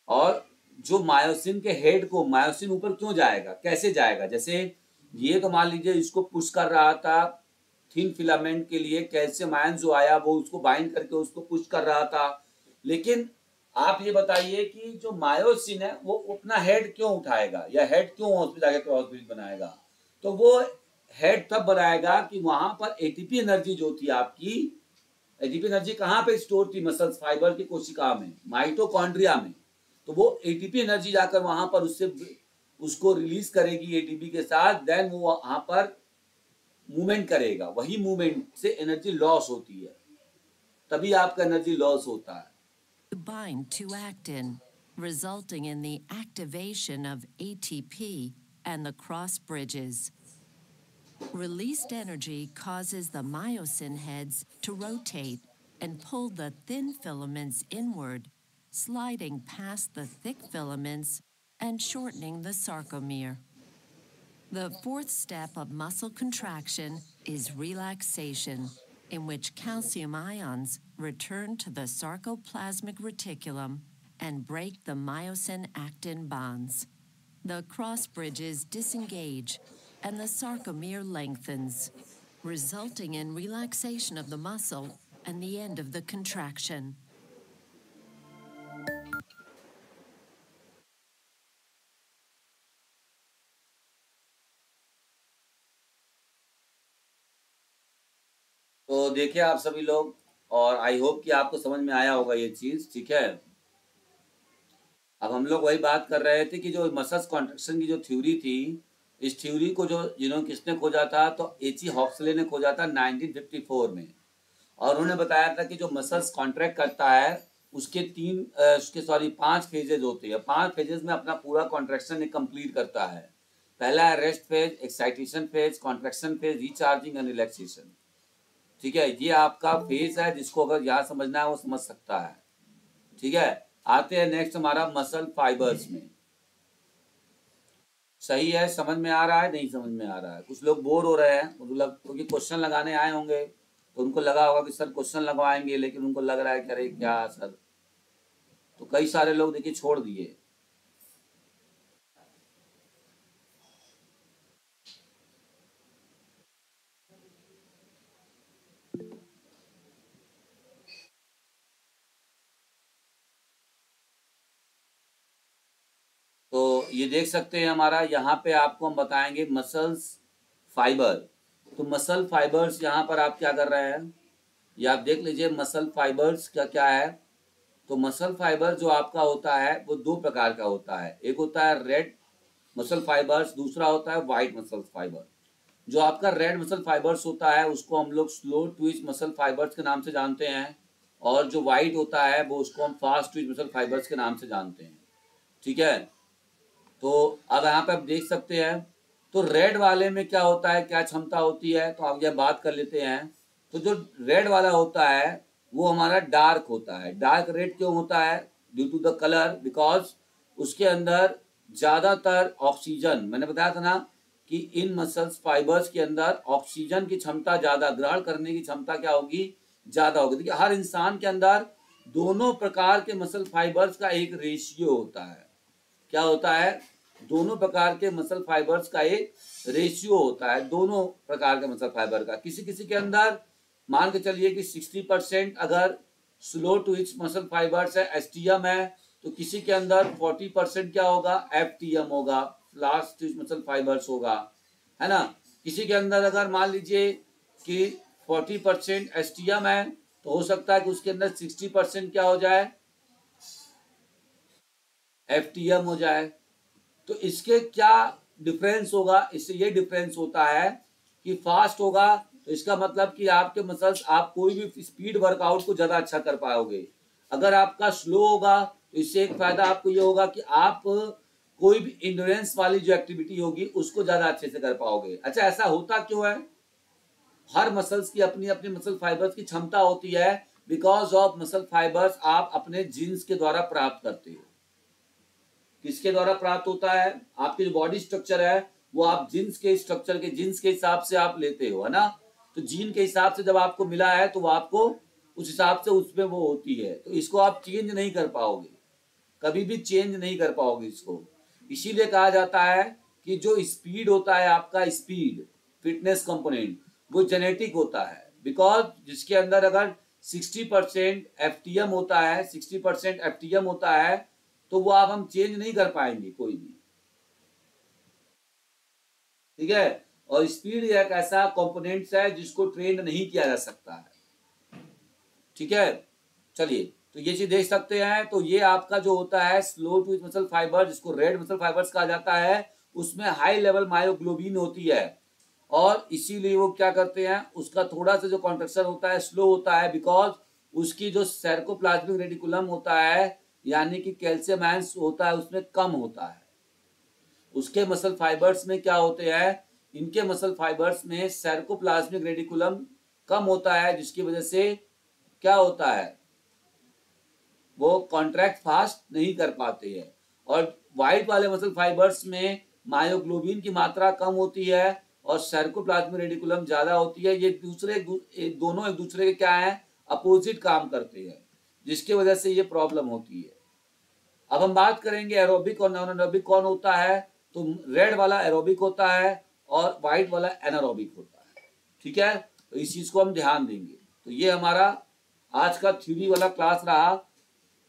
और जो मायोसिन के हेड को, मायोसिन ऊपर क्यों जाएगा, कैसे जाएगा, जैसे ये तो मान लीजिए इसको पुश कर रहा था थिन फिलामेंट के लिए, कैल्शियम आयन जो आया वो उसको बाइंड करके उसको पुश कर रहा था, लेकिन आप ये बताइए कि जो मायोसिन है वो अपना हेड क्यों उठाएगा, या हेड क्यों हॉस्पिटल जाके क्रॉस ब्रिज बनाएगा, तो वो हेड तब बनाएगा कि वहां पर एटीपी एनर्जी जो थी आपकी, एटीपी एनर्जी कहाँ पे स्टोर थी, मसल्स फाइबर की कोशिका में, माइटोकॉन्ड्रिया में, तो वो एटीपी एनर्जी जाकर वहां पर उससे उसको रिलीज करेगी एटीपी के साथ, देन वो वहां पर मूवमेंट करेगा, वही मूवमेंट से एनर्जी लॉस होती है, तभी आपका एनर्जी लॉस होता है। bind to actin, resulting in the activation of ATP and the cross bridges. Released energy causes the myosin heads to rotate and pull the thin filaments inward, sliding past the thick filaments and shortening the sarcomere. The fourth step of muscle contraction is relaxation, in which calcium ions return to the sarcoplasmic reticulum and break the myosin-actin bonds. The cross bridges disengage and the sarcomere lengthens, resulting in relaxation of the muscle and the end of the contraction. तो देखिए आप सभी लोग, और आई होप कि आपको समझ में आया होगा ये चीज। ठीक है, अब हम लोग वही बात कर रहे थे कि जो मसल्स कॉन्ट्रैक्शन की जो थ्योरी थी, इस थ्योरी को जो किसने खोजा था, तो एच ई हॉक्सले ने खोजा था 1954 में, और उन्होंने बताया था कि जो मसल्स कॉन्ट्रैक्ट करता है उसके पांच फेजेज होते हैं, 5 फेजेज में अपना पूरा कॉन्ट्रैक्शन कंप्लीट करता है। पहला है rest phase, excitation phase, contraction phase, recharging and relaxation. ठीक है, ये आपका फेज है, जिसको अगर यहाँ समझना है वो समझ सकता है। ठीक है, आते हैं नेक्स्ट हमारा मसल फाइबर्स में। सही है, समझ में आ रहा है, नहीं समझ में आ रहा है? कुछ लोग बोर हो रहे हैं, क्योंकि क्वेश्चन लगाने आए होंगे तो उनको लगा होगा कि सर क्वेश्चन लगवाएंगे, लेकिन उनको लग रहा है कि अरे क्या सर, तो कई सारे लोग देखिए छोड़ दिए। तो ये देख सकते हैं हमारा, यहाँ पे आपको हम बताएंगे मसल्स फाइबर। तो मसल फाइबर्स यहाँ पर आप क्या कर रहे हैं, ये आप देख लीजिए मसल फाइबर्स का क्या है। तो मसल फाइबर जो आपका होता है वो 2 प्रकार का होता है, एक होता है रेड मसल फाइबर्स, दूसरा होता है व्हाइट मसल फाइबर। जो आपका रेड मसल फाइबर्स होता है उसको हम लोग स्लो ट्विच मसल फाइबर्स के नाम से जानते हैं, और जो व्हाइट होता है वो उसको हम फास्ट ट्विच मसल फाइबर्स के नाम से जानते हैं। ठीक है, तो अब यहाँ पे आप देख सकते हैं, तो रेड वाले में क्या होता है, क्या क्षमता होती है, तो आप यह बात कर लेते हैं। तो जो रेड वाला होता है वो हमारा डार्क होता है। डार्क रेड क्यों होता है, due to the colour, because उसके अंदर ज्यादातर ऑक्सीजन, मैंने बताया था ना कि इन मसल्स फाइबर्स के अंदर ऑक्सीजन की क्षमता ज्यादा, ग्रहण करने की क्षमता क्या होगी, ज्यादा होगी। देखिए हर इंसान के अंदर दोनों प्रकार के मसल फाइबर्स का एक रेशियो होता है। क्या होता है, दोनों प्रकार के मसल फाइबर्स का एक रेशियो होता है, दोनों प्रकार के मसल फाइबर का। किसी किसी के अंदर मान के चलिए कि 60% अगर स्लो ट्विच मसल फाइबर्स है, एसटीएम है, तो किसी के अंदर 40% क्या होगा, एफटीएम होगा, फास्ट ट्विच मसल फाइबर्स होगा, है ना। किसी के अंदर अगर मान लीजिए कि 40% एसटीएम है, तो हो सकता है कि उसके अंदर 60% क्या हो जाए, एफटीएम हो जाए। तो इसके क्या डिफरेंस होगा, इससे ये डिफरेंस होता है कि फास्ट होगा तो तो इसका मतलब कि आपके मसल्स, आप कोई भी स्पीड वर्कआउट को ज्यादा अच्छा कर पाओगे। अगर आपका स्लो होगा तो इससे एक फायदा आपको ये होगा कि आप कोई भी इंड्योरेंस वाली जो एक्टिविटी होगी उसको ज्यादा अच्छे से कर पाओगे। अच्छा, ऐसा होता क्यों है? हर मसल्स की अपनी अपनी मसल फाइबर्स की क्षमता होती है। बिकॉज ऑफ मसल फाइबर्स आप अपने जीन्स के द्वारा प्राप्त करते हो। किसके द्वारा प्राप्त होता है? आपकी जो बॉडी स्ट्रक्चर है वो आप जीन्स के स्ट्रक्चर के जीन्स के हिसाब से आप लेते हो, है ना। तो जीन के हिसाब से जब आपको मिला है तो वो आपको उस हिसाब से उसमें वो होती है। तो इसको आप चेंज नहीं कर पाओगे, कभी भी चेंज नहीं कर पाओगे इसको। इसीलिए कहा जाता है कि जो स्पीड होता है आपका, स्पीड फिटनेस कंपोनेंट, वो जेनेटिक होता है। बिकॉज जिसके अंदर अगर 60% एफटीएम होता है, 60% एफटीएम होता है, तो वो आप हम चेंज नहीं कर पाएंगे कोई भी, ठीक है। और स्पीड एक ऐसा कंपोनेंट्स है जिसको ट्रेन नहीं किया जा सकता है, ठीक है। चलिए, तो ये चीज देख सकते हैं। तो ये आपका जो होता है स्लो ट्विच मसल फाइबर, जिसको रेड मसल फाइबर्स कहा जाता है, उसमें हाई लेवल मायोग्लोबिन होती है और इसीलिए वो क्या करते हैं, उसका थोड़ा सा जो कॉन्ट्रैक्शन होता है स्लो होता है। बिकॉज उसकी जो सार्कोप्लाज्मिक रेटिकुलम होता है, यानी कि कैल्शियम आयंस होता है, उसमें कम होता है। उसके मसल फाइबर्स में क्या होते हैं, इनके मसल फाइबर्स में सार्कोप्लाज्मिक रेटिकुलम कम होता है, जिसकी वजह से क्या होता है, वो कॉन्ट्रैक्ट फास्ट नहीं कर पाते हैं। और व्हाइट वाले मसल फाइबर्स में मायोग्लोबिन की मात्रा कम होती है और सार्कोप्लाज्मिक रेटिकुलम ज्यादा होती है। ये दोनों एक दूसरे के क्या है, अपोजिट काम करते हैं, जिसकी वजह से ये प्रॉब्लम होती है। अब हम बात करेंगे एरोबिक और नॉन एरोबिक कौन होता है। तो रेड वाला एरोबिक होता है और व्हाइट वाला एनारोबिक होता है, ठीक है। तो इस चीज को हम ध्यान देंगे। तो ये हमारा आज का थ्योरी वाला क्लास रहा।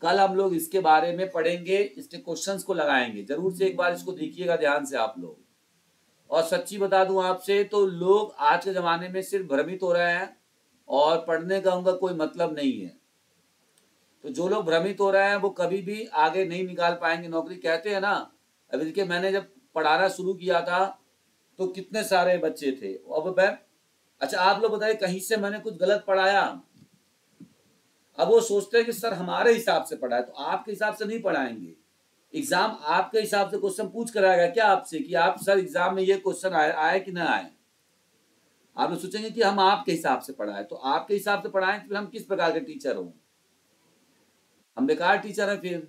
कल हम लोग इसके बारे में पढ़ेंगे, इसके क्वेश्चंस को लगाएंगे। जरूर से एक बार इसको देखिएगा ध्यान से आप लोग। और सच्ची बता दूं आपसे, तो लोग आज के जमाने में सिर्फ भ्रमित हो रहे हैं और पढ़ने का उनका कोई मतलब नहीं है। तो जो लोग भ्रमित हो रहे हैं वो कभी भी आगे नहीं निकाल पाएंगे नौकरी। कहते हैं ना, अभी देखिए मैंने जब पढ़ाना शुरू किया था तो कितने सारे बच्चे थे। अब मैं, अच्छा आप लोग बताइए कहीं से मैंने कुछ गलत पढ़ाया? अब वो सोचते हैं कि सर हमारे हिसाब से पढ़ाए, तो आपके हिसाब से नहीं पढ़ाएंगे। एग्जाम आपके हिसाब से क्वेश्चन पूछ कर आएगा क्या आपसे कि आप सर एग्जाम में ये क्वेश्चन आए कि ना आए। आप लोग सोचेंगे कि हम आपके हिसाब से पढ़ाए, तो आपके हिसाब से पढ़ाएं फिर हम किस प्रकार के टीचर हो? हम बेकार टीचर हैं। फिर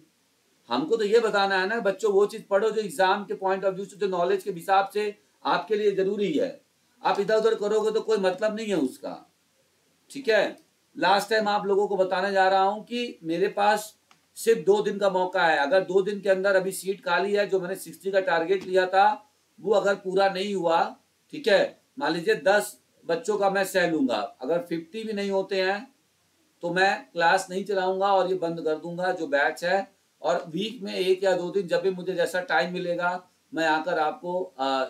हमको तो ये बताना है ना बच्चों, वो चीज पढ़ो जो एग्जाम के पॉइंट ऑफ व्यू से, जो नॉलेज के हिसाब से आपके लिए जरूरी है। आप इधर उधर करोगे तो कोई मतलब नहीं है उसका, ठीक है। लास्ट टाइम आप लोगों को बताने जा रहा हूं कि मेरे पास सिर्फ 2 दिन का मौका है। अगर 2 दिन के अंदर अभी सीट खाली है, जो मैंने 60 का टारगेट लिया था वो अगर पूरा नहीं हुआ, ठीक है, मान लीजिए 10 बच्चों का मैं सह लूंगा, अगर 50 भी नहीं होते हैं तो मैं क्लास नहीं चलाऊंगा और ये बंद कर दूंगा जो बैच है। और वीक में 1 या 2 दिन जब भी मुझे जैसा टाइम मिलेगा मैं आकर आपको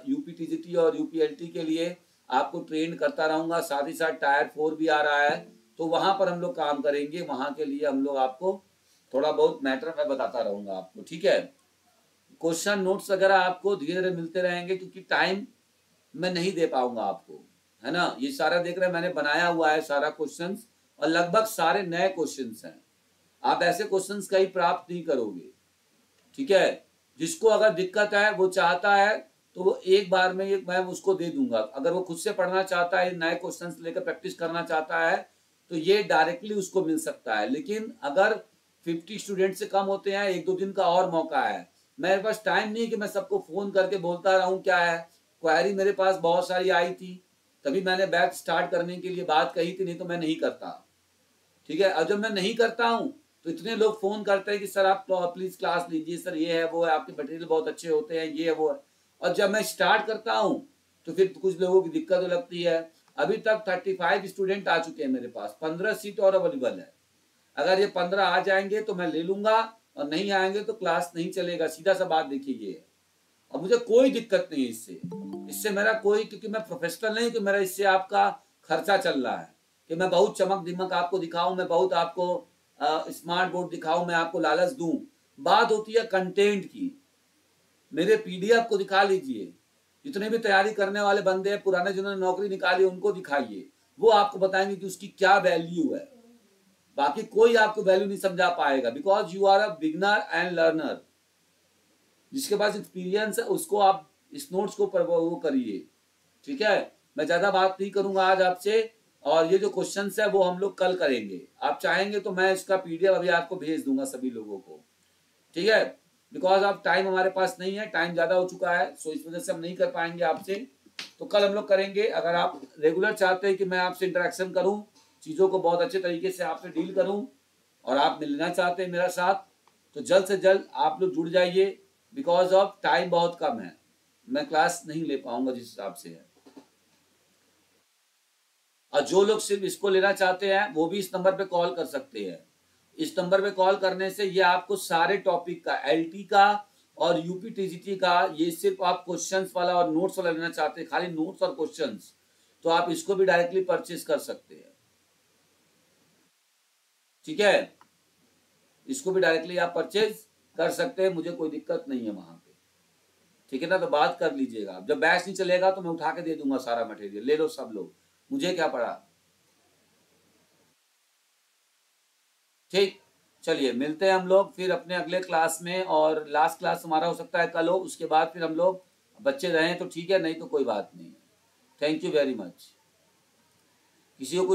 यूपीटीजीटी और यूपीएलटी के लिए आपको ट्रेन करता रहूंगा। साथ ही साथ टायर 4 भी आ रहा है, तो वहां पर हम लोग काम करेंगे। वहां के लिए हम लोग आपको थोड़ा बहुत मैटर मैं बताता रहूंगा आपको, ठीक है। क्वेश्चन नोट्स वगैरह आपको धीरे धीरे मिलते रहेंगे, क्योंकि टाइम मैं नहीं दे पाऊंगा आपको, है ना। ये सारा देख रहे हैं मैंने बनाया हुआ है सारा क्वेश्चंस, और लगभग सारे नए क्वेश्चंस हैं। आप ऐसे क्वेश्चंस कहीं प्राप्त नहीं करोगे, ठीक है। जिसको अगर दिक्कत है वो चाहता है तो वो एक बार में मैं उसको दे दूंगा। अगर वो खुद से पढ़ना चाहता है, नए क्वेश्चंस लेकर प्रैक्टिस करना चाहता है, तो ये डायरेक्टली उसको मिल सकता है। लेकिन अगर 50 स्टूडेंट से कम होते हैं, 1-2 दिन का और मौका है। मेरे पास टाइम नहीं कि मैं सबको फोन करके बोलता रहूं क्या है। क्वेरी मेरे पास बहुत सारी आई थी, तभी मैंने बैच स्टार्ट करने के लिए बात कही थी, नहीं तो मैं नहीं करता, ठीक है। और जब मैं नहीं करता हूँ तो इतने लोग फोन करते हैं कि सर आप प्लीज क्लास लीजिए, सर ये है वो है, आपके मटेरियल बहुत अच्छे होते हैं, ये है वो है। और जब मैं स्टार्ट करता हूँ तो फिर कुछ लोगों की दिक्कत लगती है। अभी तक 35 स्टूडेंट आ चुके हैं मेरे पास, 15 सीट और अवेलेबल है। अगर ये 15 आ जाएंगे तो मैं ले लूंगा, और नहीं आएंगे तो क्लास नहीं चलेगा। सीधा सा बात देखिए ये। और मुझे कोई दिक्कत नहीं है इससे मेरा कोई, क्योंकि मैं प्रोफेशनल नहीं कि मेरा इससे आपका खर्चा चल रहा है कि मैं बहुत चमक दिमक आपको दिखाऊं, मैं बहुत आपको स्मार्ट बोर्ड दिखाऊं, मैं आपको लालच दूं। बात होती है कंटेंट की। मेरे पीडीएफ को दिखा लीजिए, जितने भी तैयारी करने वाले बंदे हैं पुराने जिन्होंने नौकरी निकाली उनको दिखाइए, वो आपको बताएंगे कि उसकी क्या वैल्यू है। बाकी कोई आपको वैल्यू नहीं समझा पाएगा, because you are a beginner and learner. जिसके पास एक्सपीरियंस है उसको आप इस नोट्स को वो करिए, ठीक है। मैं ज्यादा बात नहीं करूंगा आज आपसे, और ये जो क्वेश्चंस है वो हम लोग कल करेंगे। आप चाहेंगे तो मैं इसका पीडीएफ अभी आपको भेज दूंगा सभी लोगों को, ठीक है। बिकॉज अब टाइम हमारे पास नहीं है, टाइम ज्यादा हो चुका है, सो इस वजह से हम नहीं कर पाएंगे आपसे, तो कल हम लोग करेंगे। अगर आप रेगुलर चाहते हैं कि मैं आपसे इंटरेक्शन करूं, चीजों को बहुत अच्छे तरीके से आपसे डील करूं, और आप मिलना चाहते हैं मेरा साथ, तो जल्द से जल्द आप लोग जुड़ जाइए। बिकॉज ऑफ टाइम बहुत कम है, मैं क्लास नहीं ले पाऊंगा जिस हिसाब से है। और जो लोग सिर्फ इसको लेना चाहते हैं वो भी इस नंबर पे कॉल कर सकते हैं। इस नंबर पे कॉल करने से ये आपको सारे टॉपिक का, एलटी का और यूपी टीजीटी का, ये सिर्फ आप क्वेश्चंस वाला और नोट्स वाला लेना चाहते हैं, खाली नोट्स और क्वेश्चंस, तो आप इसको भी डायरेक्टली परचेज कर सकते हैं, ठीक है। इसको भी डायरेक्टली आप परचेज कर सकते हैं, मुझे कोई दिक्कत नहीं है वहां पे, ठीक है ना। तो बात कर लीजिएगा, जब बैच नहीं चलेगा तो मैं उठा के दे दूंगा सारा मटेरियल, ले लो सब लोग, मुझे क्या पड़ा। ठीक, चलिए मिलते हैं हम लोग फिर अपने अगले क्लास में, और लास्ट क्लास हमारा हो सकता है कल हो, उसके बाद फिर हम लोग बच्चे रहें तो ठीक है, नहीं तो कोई बात नहीं। Thank you very much. किसी को